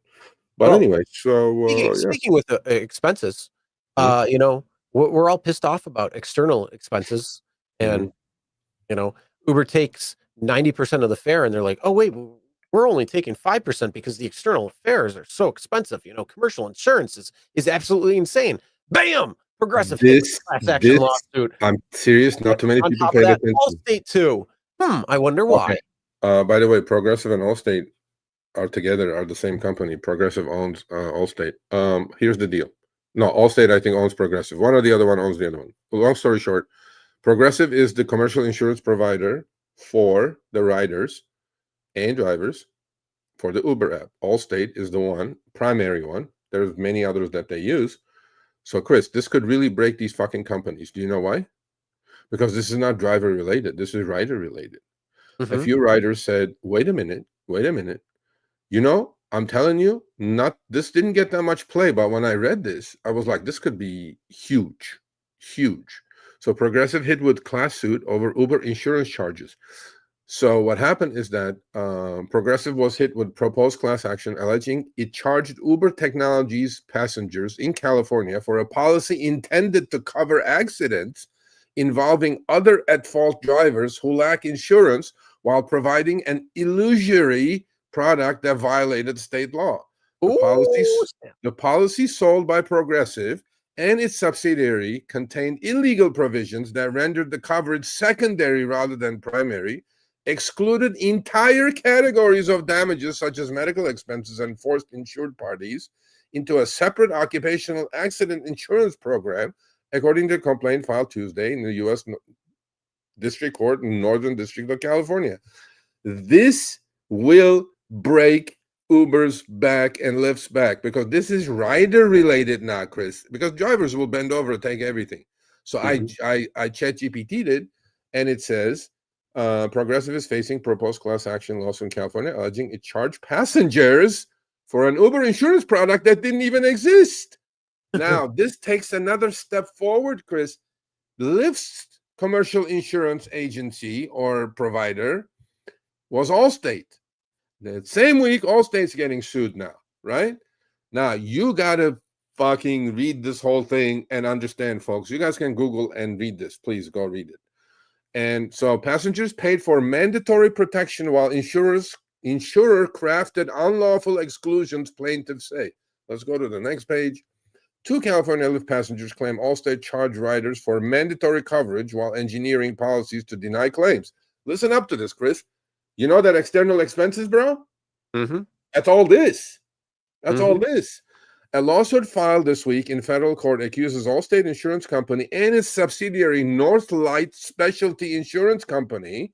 But anyway, so speaking with expenses, we're all pissed off about external expenses, and Uber takes 90% of the fare, and they're like, oh wait, we're only taking 5% because the external fares are so expensive. Commercial insurance is absolutely insane. Bam! Progressive class action lawsuit. I'm serious. Not too many people pay attention. Allstate too. I wonder why. Okay. By the way, Progressive and Allstate are the same company. Progressive owns Allstate. Here's the deal. No, Allstate I think owns Progressive. One or the other one owns the other one. Long story short, Progressive is the commercial insurance provider for the riders and drivers for the Uber app. Allstate is the one, primary one. There's many others that they use. So, Chris, this could really break these fucking companies. Do you know why? Because this is not driver related. This is rider related. A few riders said, wait a minute. You know, I'm telling you, this didn't get that much play, but when I read this, I was like, this could be huge. So Progressive hit with class suit over Uber insurance charges. So what happened is that Progressive was hit with proposed class action alleging it charged Uber Technologies passengers in California for a policy intended to cover accidents involving other at-fault drivers who lack insurance while providing an illusory product that violated state law. The policy sold by Progressive and its subsidiary contained illegal provisions that rendered the coverage secondary rather than primary, excluded entire categories of damages such as medical expenses and forced insured parties into a separate occupational accident insurance program, according to a complaint filed Tuesday in the U.S. District Court in Northern District of California. This will break Uber's back and Lyft's back, because this is rider related now, Chris, because drivers will bend over and take everything. So I ChatGPT'd it, and it says Progressive is facing proposed class action lawsuit in California alleging it charged passengers for an Uber insurance product that didn't even exist. Now, this takes another step forward, Chris. Lyft's commercial insurance agency or provider was Allstate. The same week, Allstate's getting sued now, right? Now, you got to fucking read this whole thing and understand, folks. You guys can Google and read this. Please go read it. And so passengers paid for mandatory protection while insurer crafted unlawful exclusions, plaintiffs say. Let's go to the next page. 2 California Lyft passengers claim Allstate charged riders for mandatory coverage while engineering policies to deny claims. Listen up to this, Chris. You know that external expenses, bro? That's all this. All this. A lawsuit filed this week in federal court accuses Allstate Insurance Company and its subsidiary Northlight Specialty Insurance Company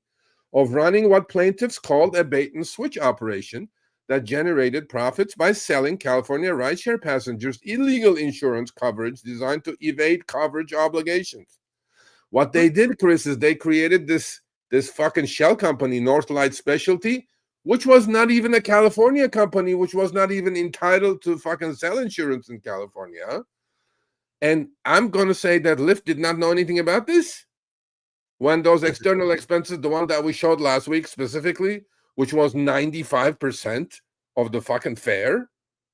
of running what plaintiffs called a bait-and-switch operation that generated profits by selling California rideshare passengers illegal insurance coverage designed to evade coverage obligations. What they did, Chris, is they created this fucking shell company, Northlight Specialty, which was not even a California company, which was not even entitled to fucking sell insurance in California. And I'm going to say that Lyft did not know anything about this. When those external expenses, the one that we showed last week specifically, which was 95% of the fucking fare,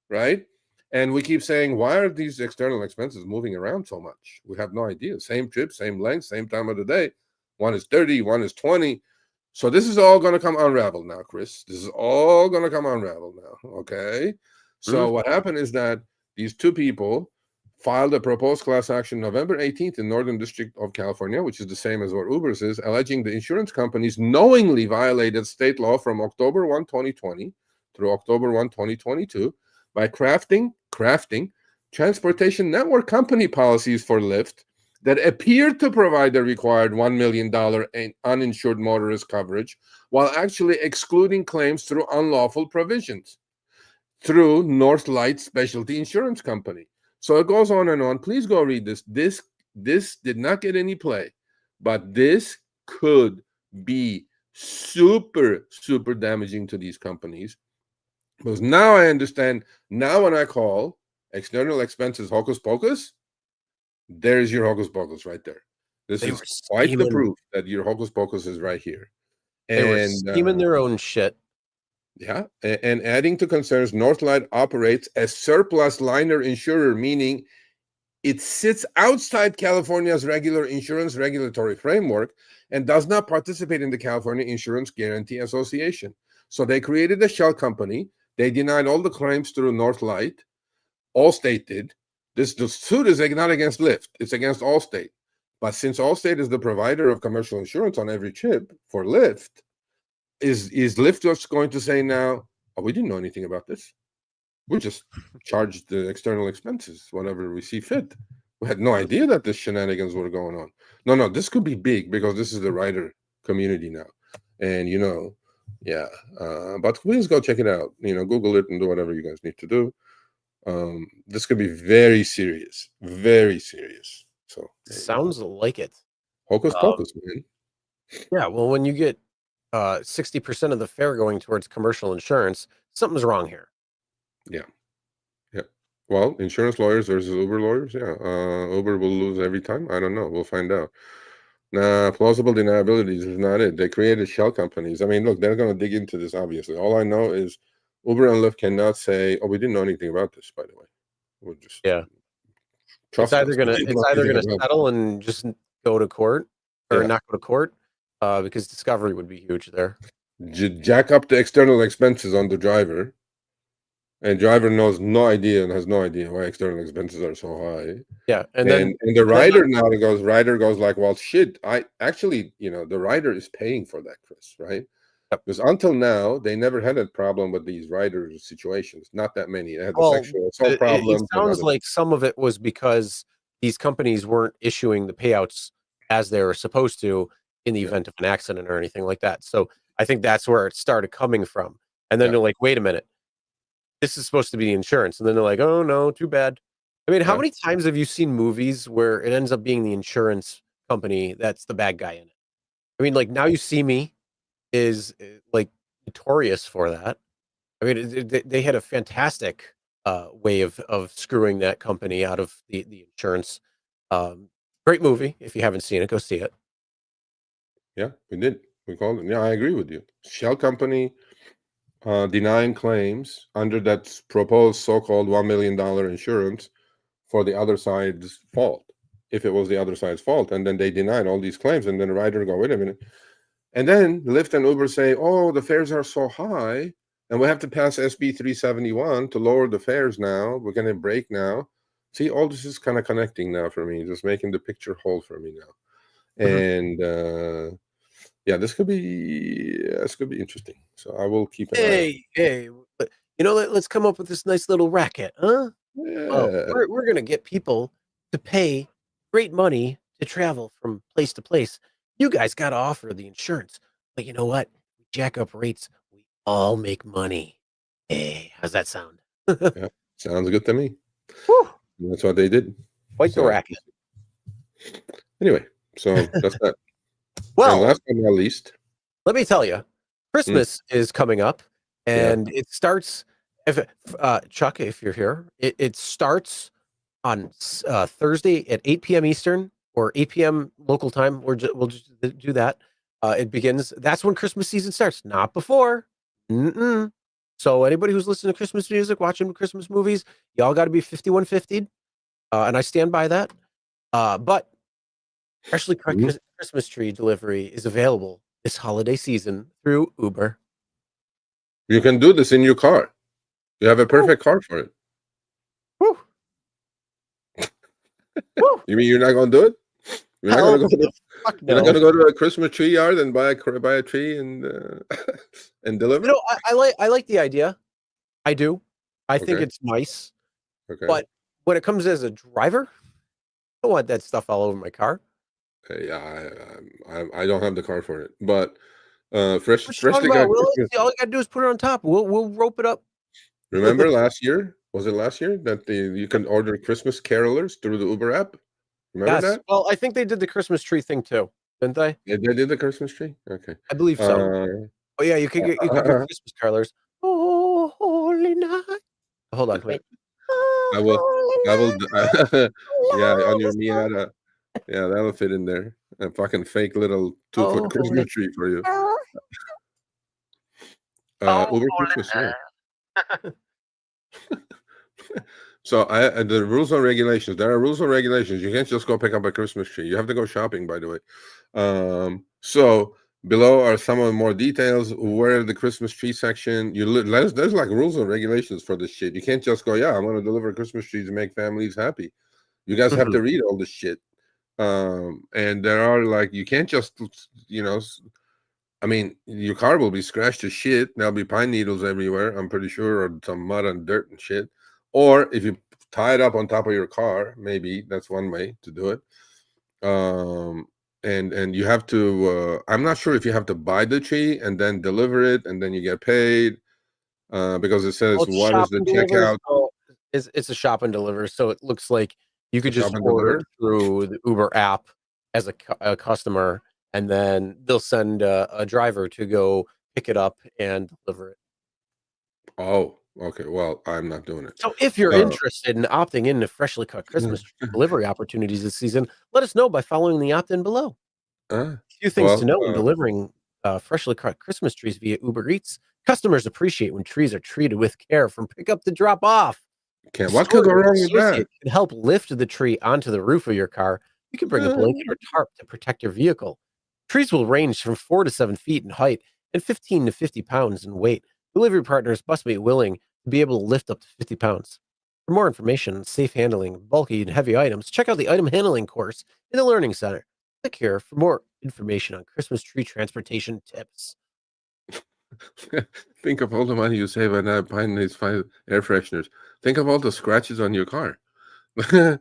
right? And we keep saying, why are these external expenses moving around so much? We have no idea. Same trip, same length, same time of the day. One is 30, one is 20. So this is all going to come unraveled now, Chris. This is all going to come unraveled now, okay? So what happened is that these 2 people filed a proposed class action November 18th in Northern District of California, which is the same as what Uber's is, alleging the insurance companies knowingly violated state law from October 1, 2020 through October 1, 2022 by crafting transportation network company policies for Lyft that appeared to provide the required $1 million uninsured motorist coverage while actually excluding claims through unlawful provisions through Northlight Specialty Insurance Company. So it goes on and on. Please go read this. This did not get any play, but this could be super, super damaging to these companies. Because now I understand. Now when I call external expenses hocus pocus, there's your hocus pocus right there. This is quite the proof that your hocus pocus is right here. And they were scheming their own shit. Yeah, and adding to concerns, Northlight operates as surplus liner insurer, meaning it sits outside California's regular insurance regulatory framework and does not participate in the California Insurance Guarantee Association. So they created a shell company. They denied all the claims through Northlight. Allstate did. The suit is not against Lyft. It's against Allstate. But since Allstate is the provider of commercial insurance on every trip for Lyft, is Lyft just going to say now, oh, we didn't know anything about this. We just charged the external expenses, whatever we see fit. We had no idea that this shenanigans were going on. No, this could be big because this is the rider community now. And, Yeah, but please go check it out. Google it and do whatever you guys need to do. This could be very serious, very serious. So there you go. Sounds like it. Hocus pocus, man. Yeah, well, when you get 60% of the fare going towards commercial insurance, something's wrong here. Yeah. Well, insurance lawyers versus Uber lawyers. Yeah, Uber will lose every time. I don't know. We'll find out. Nah, plausible deniability is not it. They created shell companies. I mean, look, they're going to dig into this. Obviously, all I know is Uber and Lyft cannot say, "Oh, we didn't know anything about this." By the way, we'll just trust us. It's either gonna settle and just go to court, or not go to court, because discovery would be huge there. Jack up the external expenses on the driver. And driver has no idea why external expenses are so high. Yeah, and the rider rider goes like, well, shit. I actually, the rider is paying for that, Chris, right? Yep. Because until now, they never had a problem with these rider situations. Not that many. They had the sexual assault problems. It sounds like some of it was because these companies weren't issuing the payouts as they were supposed to in the event of an accident or anything like that. So I think that's where it started coming from. And then they're like, wait a minute. This is supposed to be insurance. And then they're like, oh, no, too bad. I mean, how many times have you seen movies where it ends up being the insurance company that's the bad guy in it? I mean, like, Now You See Me is like notorious for that. I mean, they had a fantastic way of screwing that company out of the insurance. Great movie. If you haven't seen it, go see it. Yeah, we did. We called it. Yeah, I agree with you. Shell company denying claims under that proposed so-called $1 million insurance for the other side's fault, if it was the other side's fault. And then they denied all these claims. And then the rider go, wait a minute. And then Lyft and Uber say, oh, the fares are so high, and we have to pass SB 371 to lower the fares now. We're going to break now. See, all this is kind of connecting now for me, just making the picture whole for me now. And yeah, this could be interesting. So I will keep an eye. Hey, but let's come up with this nice little racket, huh? Yeah. We're gonna get people to pay great money to travel from place to place. You guys got to offer the insurance, but you know what? We jack up rates, we all make money. Hey, how's that sound? Yeah, sounds good to me. Whew. That's what they did. Quite the racket. Anyway, so that's that. Well, and last but not least, let me tell you, Christmas is coming up, and it starts. Chuck, if you're here, it starts on Thursday at 8 p.m. Eastern or 8 p.m. local time. We'll just do that. It begins. That's when Christmas season starts, not before. So anybody who's listening to Christmas music, watching Christmas movies, y'all got to be 5150'd, and I stand by that. But freshly cut Christmas tree delivery is available this holiday season through Uber. You can do this in your car. You have a perfect car for it. Woo. You mean you're not going to do it? You're not going to go. You're not going to go to a Christmas tree yard and buy a tree and and deliver. I like the idea. I do. I think it's nice. Okay. But when it comes as a driver, I don't want that stuff all over my car. Yeah, I don't have the car for it, but freshly got Christmas. All you gotta do is put it on top. We'll rope it up. Remember last year? Was it last year that you can order Christmas carolers through the Uber app? Remember that? Well, I think they did the Christmas tree thing too, didn't they? Yeah, they did the Christmas tree. Okay, I believe so. Oh yeah, you could get Christmas carolers. Oh, holy night. Hold on, wait. I will. Yeah, on your Miata. Yeah, that'll fit in there. A fucking fake little 2-foot Christmas tree for you. Uber Christmas, yeah. So the rules and regulations. There are rules and regulations. You can't just go pick up a Christmas tree. You have to go shopping, by the way. So below are some of the more details. Where the Christmas tree section. There's like rules and regulations for this shit. You can't just go, yeah, I'm going to deliver Christmas trees and make families happy. You guys have to read all this shit. And there are like, you can't just, I mean, your car will be scratched to shit. There'll be pine needles everywhere, I'm pretty sure, or some mud and dirt and shit. Or if you tie it up on top of your car, maybe that's one way to do it. and you have to. I'm not sure if you have to buy the tree and then deliver it, and then you get paid. Because it says Well, it's what is shop the and deliver, checkout? so it's a shop and deliver, so it looks like you could Shop just and order deliver. through the Uber app as a customer, and then they'll send a driver to go pick it up and deliver it. Oh, okay. Well, I'm not doing it. So if you're Uh, interested in opting into freshly cut Christmas tree delivery opportunities this season, let us know by following the opt-in below. A few things to well, know when delivering freshly cut Christmas trees via Uber Eats. Customers appreciate when trees are treated with care from pickup to drop off. A what could store go or wrong with that? associate can help lift the tree onto the roof of your car. You can bring a blanket or tarp to protect your vehicle. Trees will range from 4 to 7 feet in height and 15 to 50 pounds in weight. Delivery partners must be willing to be able to lift up to 50 pounds. For more information on safe handling of bulky and heavy items, check out the item handling course in the Learning Center. Click here for more information on Christmas tree transportation tips. Think of all the money you save by not buying these 5 air fresheners. Think of all the scratches on your car. Yeah.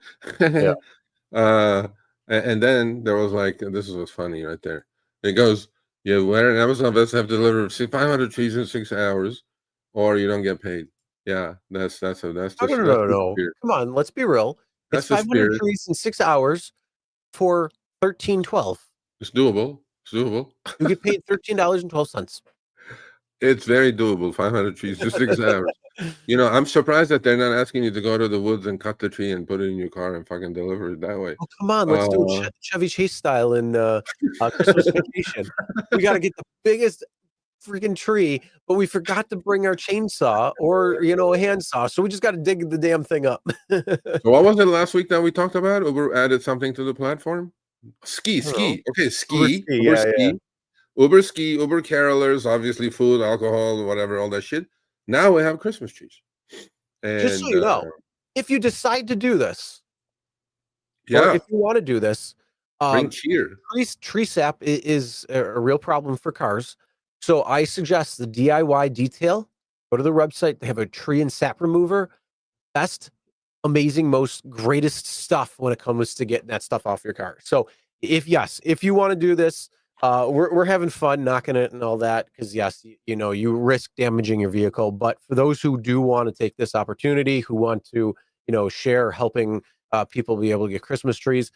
And then there was like, this was funny right there. It goes, you wear an Amazon vest have delivered 500 trees in 6 hours, or you don't get paid. Yeah, that's No, the no, no, no, the no. spirit. Come on, let's be real. It's That's the 500 spirit. trees in 6 hours for $13.12. It's doable. It's doable. You get paid $13.12. It's very doable. 500 trees in 6 hours. You know, I'm surprised that they're not asking you to go to the woods and cut the tree and put it in your car and fucking deliver it that way. Oh, come on, let's do it Chevy Chase style in Christmas Vacation. We got to get the biggest freaking tree, but we forgot to bring our chainsaw or a handsaw, so we just got to dig the damn thing up. So what was it last week that we talked about? Uber added something to the platform. I don't know. Okay, Uber ski, ski, Uber yeah, yeah. ski, Uber ski, Uber carolers, obviously food, alcohol, whatever, all that shit. Now we have Christmas trees, Just so and you know, if you decide to do this, or yeah, if you want to do this, bring cheer. tree sap is a real problem for cars. So I suggest the DIY detail. Go to the website. They have a tree and sap remover. Best, amazing, most greatest stuff when it comes to getting that stuff off your car. So if you want to do this, we're having fun knocking it and all that, because yes, you risk damaging your vehicle. But for those who do want to take this opportunity, who want to share helping people be able to get Christmas trees,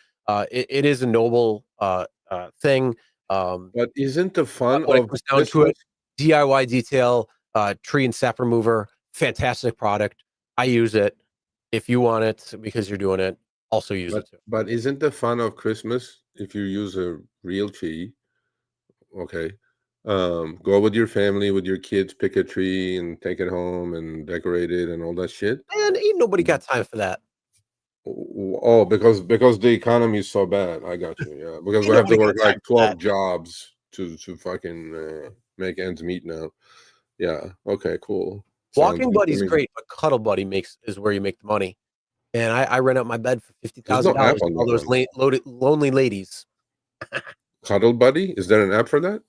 it is a noble thing. But isn't the But fun when it of comes down to Christmas? it, DIY detail, tree and sap remover, fantastic product. I use it. If you want it because you're doing it, also use it too. But isn't the fun of Christmas if you use a real tree? Okay, go with your family, with your kids, pick a tree and take it home and decorate it and all that shit. And ain't nobody got time for that. Oh, because the economy is so bad. I got you. Yeah, because Ain't we have to nobody work got time like for that. 12 jobs to fucking make ends meet now. Yeah. Okay. Cool. Sounds Walking good to Buddy's me. great, but Cuddle Buddy is where you make the money. And I rent out my bed for There's no $50,000 app to on all that those one. lonely ladies. Cuddle Buddy? Is there an app for that?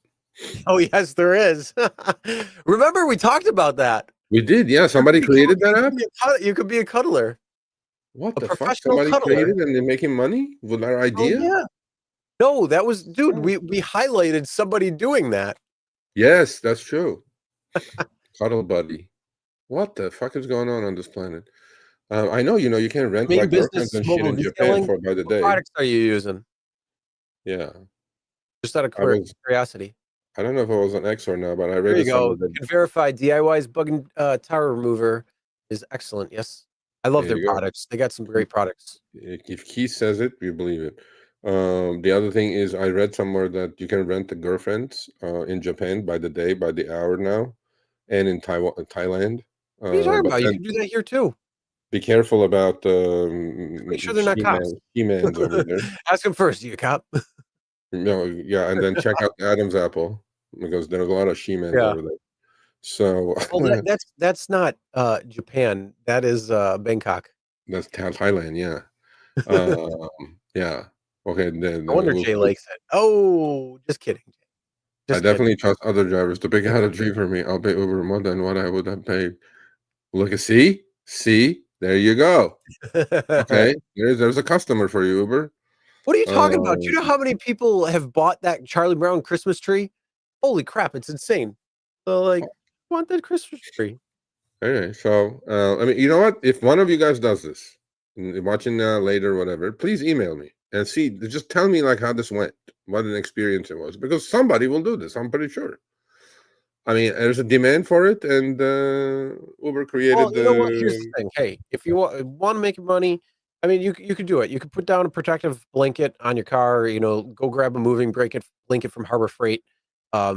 Oh yes, there is. Remember we talked about that. We did. Yeah. Somebody created that app. You could be a cuddler, What a the fuck? professional Somebody cuddler. created and they're making money with our Oh idea? yeah. No, that was dude. Oh. We highlighted somebody doing that. Yes, that's true. Cuddle Buddy. What the fuck is going on this planet? I know, you can rent Main like girlfriends business is and shit mobile in Japan detailing. for by the What day. products are you using? Yeah. Just out of curiosity. I don't know if it was an X or not, but I There read you it somewhere go. that You can verify DIY's bug and tire remover is excellent. Yes, I love there their you go. products. They got some great products. If Keith says it, we believe it. The other thing is I read somewhere that you can rent the girlfriends in Japan by the day, by the hour now, and in Thailand. What are you talking But about? You then can do that here too. be careful about Make sure they're not cops. She-mans over there. Ask them first. You a cop? No, yeah, and then check out Adam's apple because there's a lot of she-mans Yeah. over there. So Well, that's not Japan. That is Bangkok. that's Thailand, yeah. Yeah. Okay, then No wonder Jay likes it. Oh, just kidding. I Just kidding. definitely trust other drivers to pick out a tree for me. I'll pay Uber more than what I would have paid. Look at see, there you go. Okay, there's a customer for you, Uber. What are you talking about? Do you know how many people have bought that Charlie Brown Christmas tree? Holy crap, it's insane. So, like, I want that Christmas tree. Anyway, so I mean, you know what? If one of you guys does this, and watching later, whatever, please email me and see. Just tell me like how this went, what an experience it was, because somebody will do this. I'm pretty sure. I mean, there's a demand for it, and Uber created Well, you know what? Here's the thing. Hey, if you want to make money, I mean, you could do it. You could put down a protective blanket on your car. You know, go grab a moving blanket from Harbor Freight.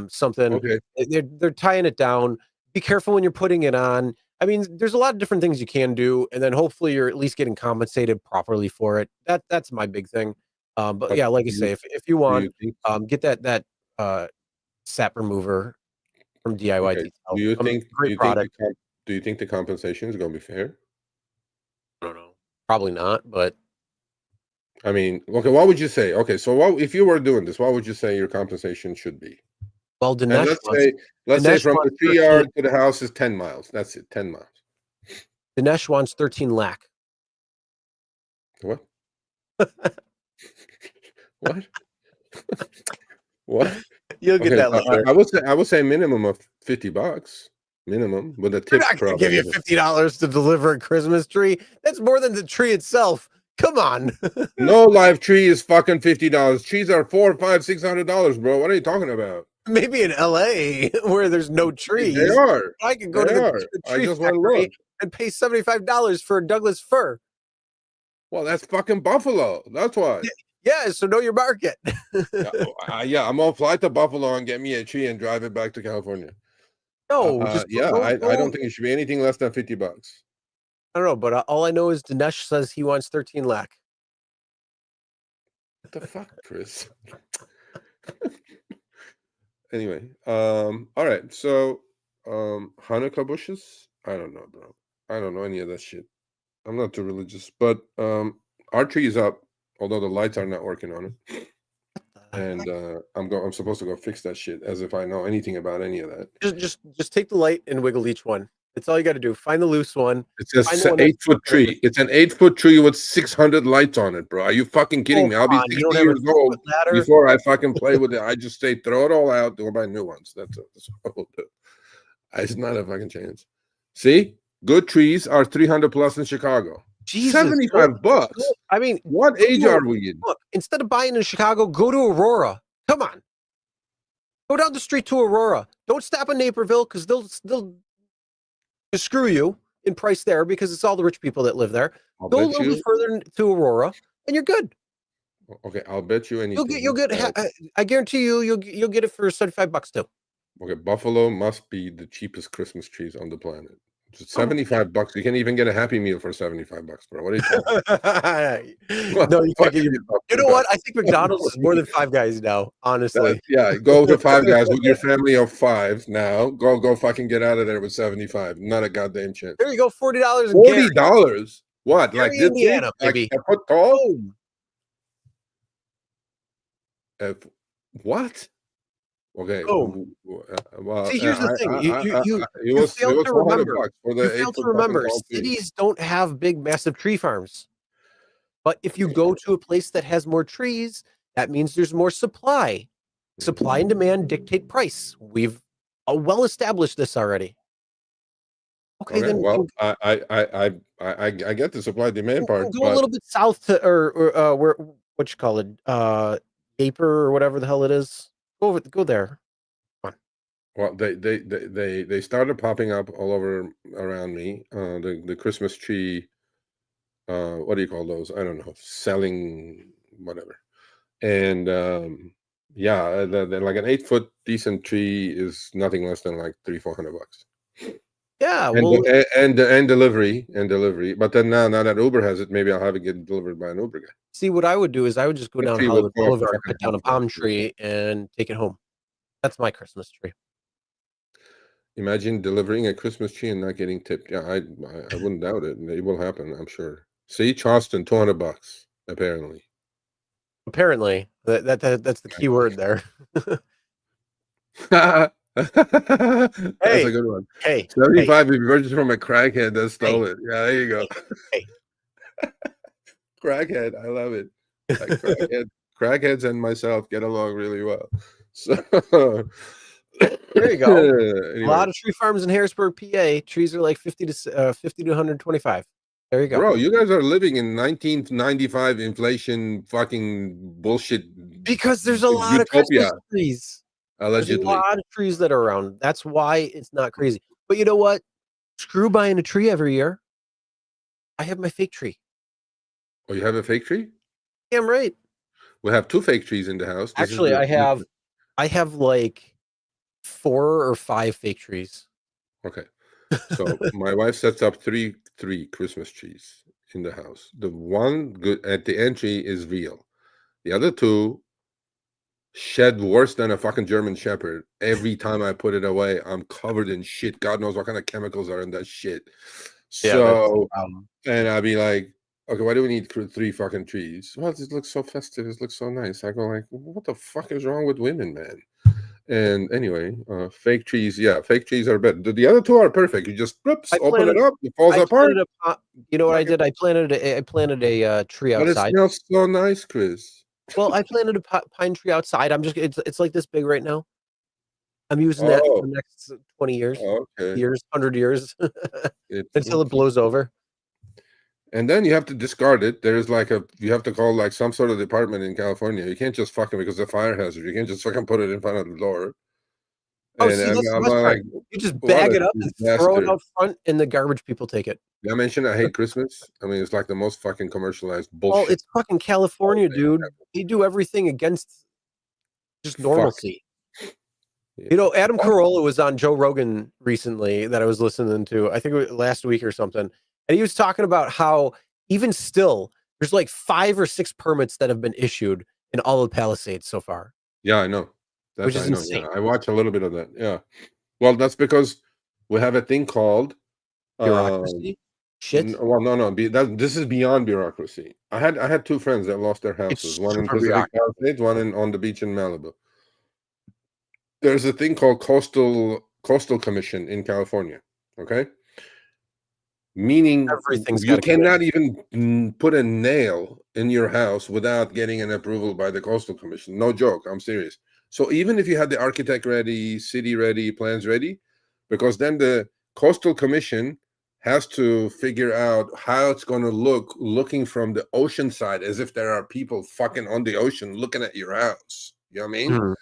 Something. Okay. They're tying it down. Be careful when you're putting it on. I mean, there's a lot of different things you can do, and then hopefully you're at least getting compensated properly for it. That's my big thing. But yeah, like I say, if you want, get that sap remover from DIY okay. Detail. Do you Great think product. do you think the compensation is going to be fair? I don't know. Probably not, but I mean, okay, what would you say? Okay, so what if you were doing this? What would you say your compensation should be? well, And Dinesh let's say Dinesh from the wants 3 13 yard to the house is 10 miles. That's it, 10 miles. Dinesh wants 13 lakh. What? What? What? You'll get Okay, that later. I would say minimum of $50 minimum with a They're tip. not going to give you $50 to deliver a Christmas tree. That's more than the tree itself. Come on. No live tree is fucking $50. Trees are $400, $500, $600, bro. What are you talking about? Maybe in LA where there's no trees. They are. I could go They to are. the I tree just went and factory looked. and pay $75 for a Douglas fir. Well, that's fucking Buffalo. That's why. Yeah, so know your market. Yeah, I'm gonna fly to Buffalo and get me a tree and drive it back to California. No, just Yeah, go, I go. don't think it should be anything less than $50. I don't know, but all I know is Dinesh says he wants 13 lakh. What the fuck, Chris? Anyway, all right. So, Hanukkah bushes? I don't know, bro. I don't know any of that shit. I'm not too religious, but our tree is up, although the lights are not working on it. And I'm supposed to go fix that shit as if I know anything about any of that. Just take the light and wiggle each one. That's all you got to do. Find the loose one. It's an 8-foot tree. It's an 8-foot tree with 600 lights on it, bro. Are you fucking kidding me? I'll be 60 years old before I fucking play with it. I just say throw it all out, go buy new ones. That's what we'll do. It's not a fucking chance. See, good trees are 300 plus in Chicago. Jesus, $75. I mean, what age are we in? Look, instead of buying in Chicago, go to Aurora. Come on, go down the street to Aurora. Don't stop in Naperville because they'll screw you in price there because it's all the rich people that live there. Go a little bit further to Aurora, and you're good. Okay, I'll bet you anything. You'll get. I guarantee you'll get it for $75 too. Okay, Buffalo must be the cheapest Christmas trees on the planet. It's $75. You can't even get a Happy Meal for $75, bro. What are you talking about? No, you can't get. You know what? I think McDonald's is more than Five Guys now. Honestly, yeah. Go to Five Guys with your family of 5 now. Go fucking get out of there with 75. Not a goddamn chance. There you go. $40. $40. What? Gary, like this? Indiana, baby. Like a foot tall? What? Okay. Well, see, here's the thing. You fail to remember. You fail to remember. Cities don't have big, massive tree farms. But if you go to a place that has more trees, that means there's more supply. Supply and demand dictate price. We've well established this already. Okay, then. Well, I get the supply demand part. Go a little bit south to or where what you call it, Gaper or whatever the hell it is. Go there. Come on. Well, they started popping up all over around me. The Christmas tree. What do you call those? I don't know. Selling whatever. And yeah, like an 8-foot decent tree is nothing less than like $300-400. Yeah, and delivery. But then now that Uber has it, maybe I'll have it get delivered by an Uber guy. See, what I would do is I would just go down Hollywood Boulevard, cut down a palm tree, and take it home. That's my Christmas tree. Imagine delivering a Christmas tree and not getting tipped. Yeah, I wouldn't doubt it. It will happen, I'm sure. See, Charleston, $200 apparently. Apparently, that's the key word there. That's a good one. Hey, 75 if you purchased from a crackhead that stole it. Yeah, there you go. Hey. Crackhead, I love it. Like crackheads and myself get along really well. So There you go. A anyway, lot of tree farms in Harrisburg, PA. Trees are like 50 to 125. There you go. bro, you guys are living in 1995 inflation fucking bullshit Because there's a lot of utopia, Christmas trees. There's a allegedly. lot of trees that are around. That's why it's not crazy. But you know what? Screw buying a tree every year. I have my fake tree. Oh, you have a fake tree? Damn right. We have 2 fake trees in the house. This is Actually, the I have like 4 or 5 fake trees. Okay. So my wife sets up three Christmas trees in the house. The one good at the entry is real. The other 2 shed worse than a fucking German Shepherd. Every time I put it away, I'm covered in shit. God knows what kind of chemicals are in that shit. Yeah, that's So, um, and I'd be like, okay, why do we need 3 fucking trees? Well, it looks so festive. It looks so nice. I go like, what the fuck is wrong with women, man? And anyway, fake trees, yeah, fake trees are better. The other 2 are perfect. You just I open it planted up, it falls I apart. planted you know what I did? I planted a tree But it outside. smells so nice, Chris. Well, I planted a pine tree outside. It's like this big right now. I'm using that for Oh, the next 20 years, okay. 100 years It's until it blows over. and then you have to discard it. There's like you have to call like some sort of department in California. You can't just fucking because of fire hazard. You can't just fucking put it in front of the door. Oh, And see, that's the I'm best part. like, You just what bag a it up and throw it disaster. out front, and the garbage people take it. Did I mention I hate Christmas? I mean, it's like the most fucking commercialized Well, bullshit. it's fucking California, dude. They do everything against just Fuck. normalcy. Yeah. You know, Adam Carolla was on Joe Rogan recently that I was listening to. I think it was last week or something. And he was talking about how even still, there's like 5 or 6 permits that have been issued in all of Palisades so far, Yeah, I know. which That is I know. insane. Yeah, I watch a little bit of that. Yeah. Well, that's because we have a thing called Bureaucracy? Shit. well, no. This is beyond bureaucracy. I had 2 friends that lost their It's houses, one in super Pacific bureaucracy. Palisades, one on the beach in Malibu. There's a thing called coastal commission in California. Okay. Meaning Everything's you gotta come in. cannot even put a nail in your house without getting an approval by the coastal commission. No joke. I'm serious. So even if you had the architect ready, city ready, plans ready, because then the coastal commission has to figure out how it's going to look looking from the ocean side as if there are people fucking on the ocean looking at your house. You know what I mean? Mhm.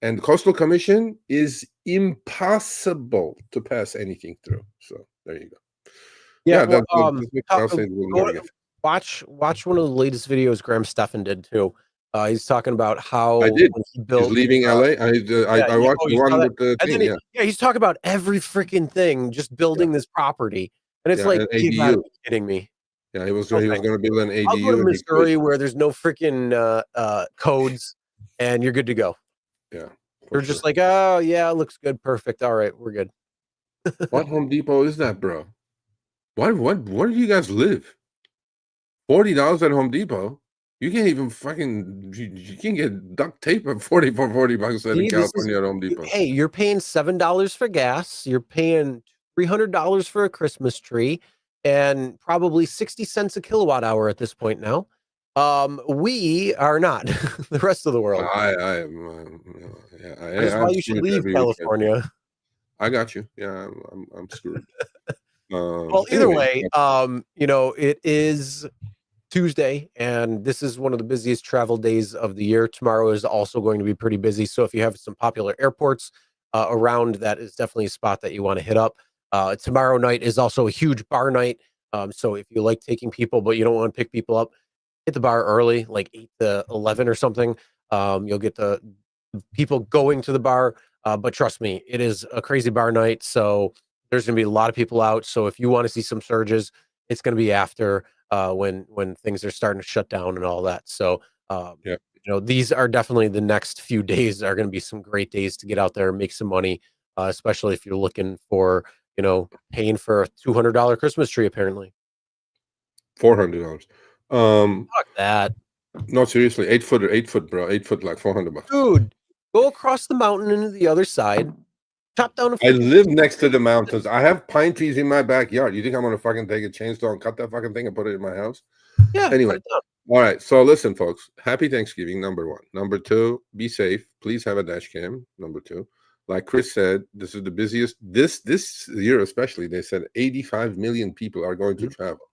And coastal commission is impossible to pass anything through. So there you go. Yeah, That's well, Palisades will never get. watch one of the latest videos Graham Stephan did too. He's talking about how I did. when he He's built leaving LA. I yeah, watched the you saw one that? with the And thing. then Yeah, he's talking about every freaking thing, just building this property, and it's yeah, like, an you gotta ADU. be kidding me. Yeah, he was No going thanks. to build an I'll go to ADU, and he quit. Missouri where there's no freaking codes, and you're good to go. Yeah, for You're sure. just like, oh yeah, it looks good, perfect. All right, we're good. What Home Depot is that, bro? Where do you guys live? $40 at Home Depot. You can't even fucking you can't get duct tape at $40 bucks in See, this is California at Home Depot. hey, you're paying $7 for gas. You're paying $300 for a Christmas tree, and probably 60 cents a kilowatt hour at this point now. We are not the rest of the world. I am yeah, That is why I'm you should screwed leave every weekend. California. I got you. Yeah, I'm screwed. Well, either Anyway, way, you know, it is Tuesday, and this is one of the busiest travel days of the year. Tomorrow is also going to be pretty busy. So if you have some popular airports around, that is definitely a spot that you want to hit up. Tomorrow night is also a huge bar night. So if you like taking people, but you don't want to pick people up, hit the bar early, like 8 to 11 or something. You'll get the people going to the bar. But trust me, it is a crazy bar night. So there's going to be a lot of people out. So if you want to see some surges, it's going to be after when things are starting to shut down and all that. So yeah. you know, these are definitely the next few days are going to be some great days to get out there and make some money, especially if you're looking for, you know, paying for a $200 Christmas tree. Apparently, $400. fuck that, No, seriously, 8 foot, bro. 8 foot, like $400. dude. Go across the mountain into the other side. Chop down a I freaking live next to the mountains. I have pine trees in my backyard. You think I'm gonna fucking take a chainsaw and cut that fucking thing and put it in my house? yeah. Anyway, Cut it down. All right. So listen, folks. Happy Thanksgiving. Number one. Number two. Be safe. Please have a dash cam. Number two. Like Chris said, this is the busiest. This year especially, they said 85 million people are going to travel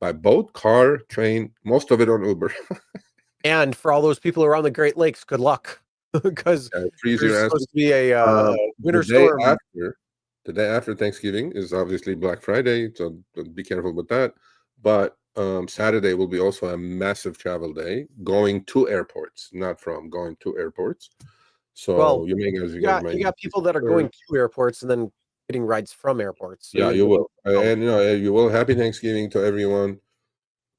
by boat, car, train. Most of it on Uber. And for all those people around the Great Lakes, good luck, because Freeze there's your asses. supposed to be a winter storm. The day after Thanksgiving is obviously Black Friday, so be careful with that. But Saturday will be also a massive travel day, going to airports, not from, going to airports. So Well, you got people that are going to airports and then getting rides from airports. So yeah, you will, and you will. Happy Thanksgiving to everyone.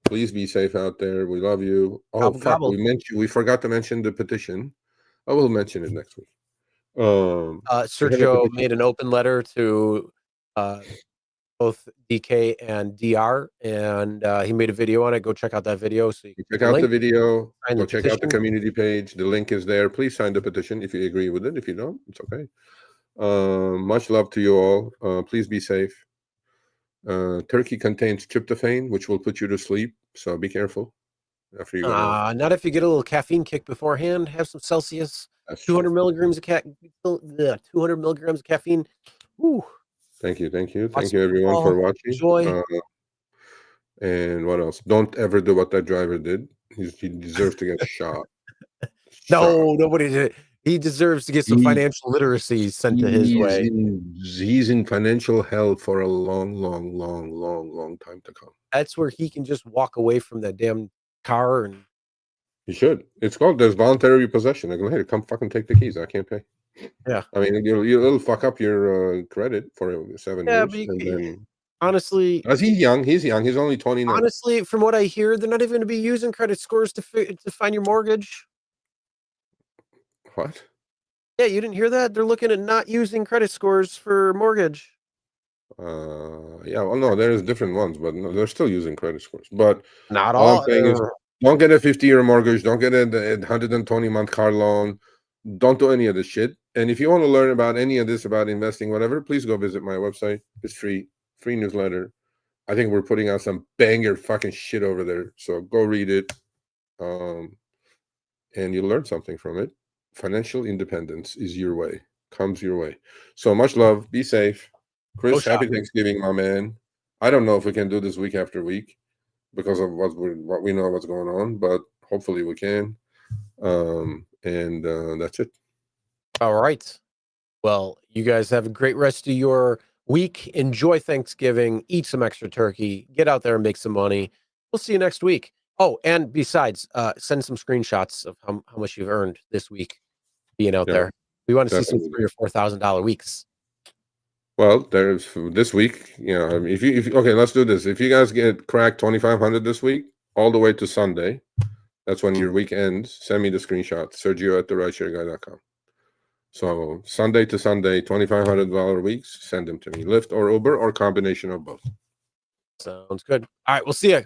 Please be safe out there. We love you. Oh Gobble, fuck, gobble. we forgot to mention the petition. I will mention it next week. Sergio made an open letter to both DK and DR, and he made a video on it. Go check out that video. So you check out the video. Go check out the petition. community page. The link is there. Please sign the petition if you agree with it. If you don't, it's okay. Much love to you all. Please be safe. Turkey contains tryptophan, which will put you to sleep. So be careful after you go to not if you get a little caffeine kick beforehand. Have some Celsius. 200 milligrams of 200 milligrams of caffeine. Ooh. Thank you everyone for watching. Enjoy. And what else? Don't ever do what that driver did. He deserves to get shot. No, nobody did. He deserves to get some financial literacy sent to his way. He's in financial hell for a long time to come. That's where he can just walk away from that damn car, and he should. It's called there's voluntary possession. I go, hey, come fucking take the keys. I can't pay. Yeah, I mean, you'll fuck up your credit for 7 years. But and then, honestly, he's young. He's only 29. Honestly, from what I hear, they're not even going to be using credit scores to find your mortgage. What? Yeah, you didn't hear that? They're looking at not using credit scores for mortgage. Yeah, well, no, there's different ones, but no, they're still using credit scores. But not all. I'm saying is, don't get a 50-year mortgage. Don't get a 120-month car loan. Don't do any of this shit. And if you want to learn about any of this, about investing, whatever, please go visit my website. It's free newsletter. I think we're putting out some banger fucking shit over there. So go read it. And you'll learn something from it. Financial independence is your way, comes your way. So much love. Be safe. Chris, happy Thanksgiving, my man. I don't know if we can do this week after week because of what we know what's going on, but hopefully we can. And that's it. All right. Well, you guys have a great rest of your week. Enjoy Thanksgiving. Eat some extra turkey. Get out there and make some money. We'll see you next week. Oh, and besides, send some screenshots of how much you've earned this week being out there. We want to see some $3,000 or $4,000 weeks. Well, there's this week. You know, I mean, if okay, let's do this. If you guys get cracked 2,500 this week, all the way to Sunday, that's when your week ends. Send me the screenshot. Sergio@therideshareguy.com. So Sunday to Sunday, $2,500 weeks. Send them to me. Lyft or Uber or combination of both. Sounds good. All right, we'll see you.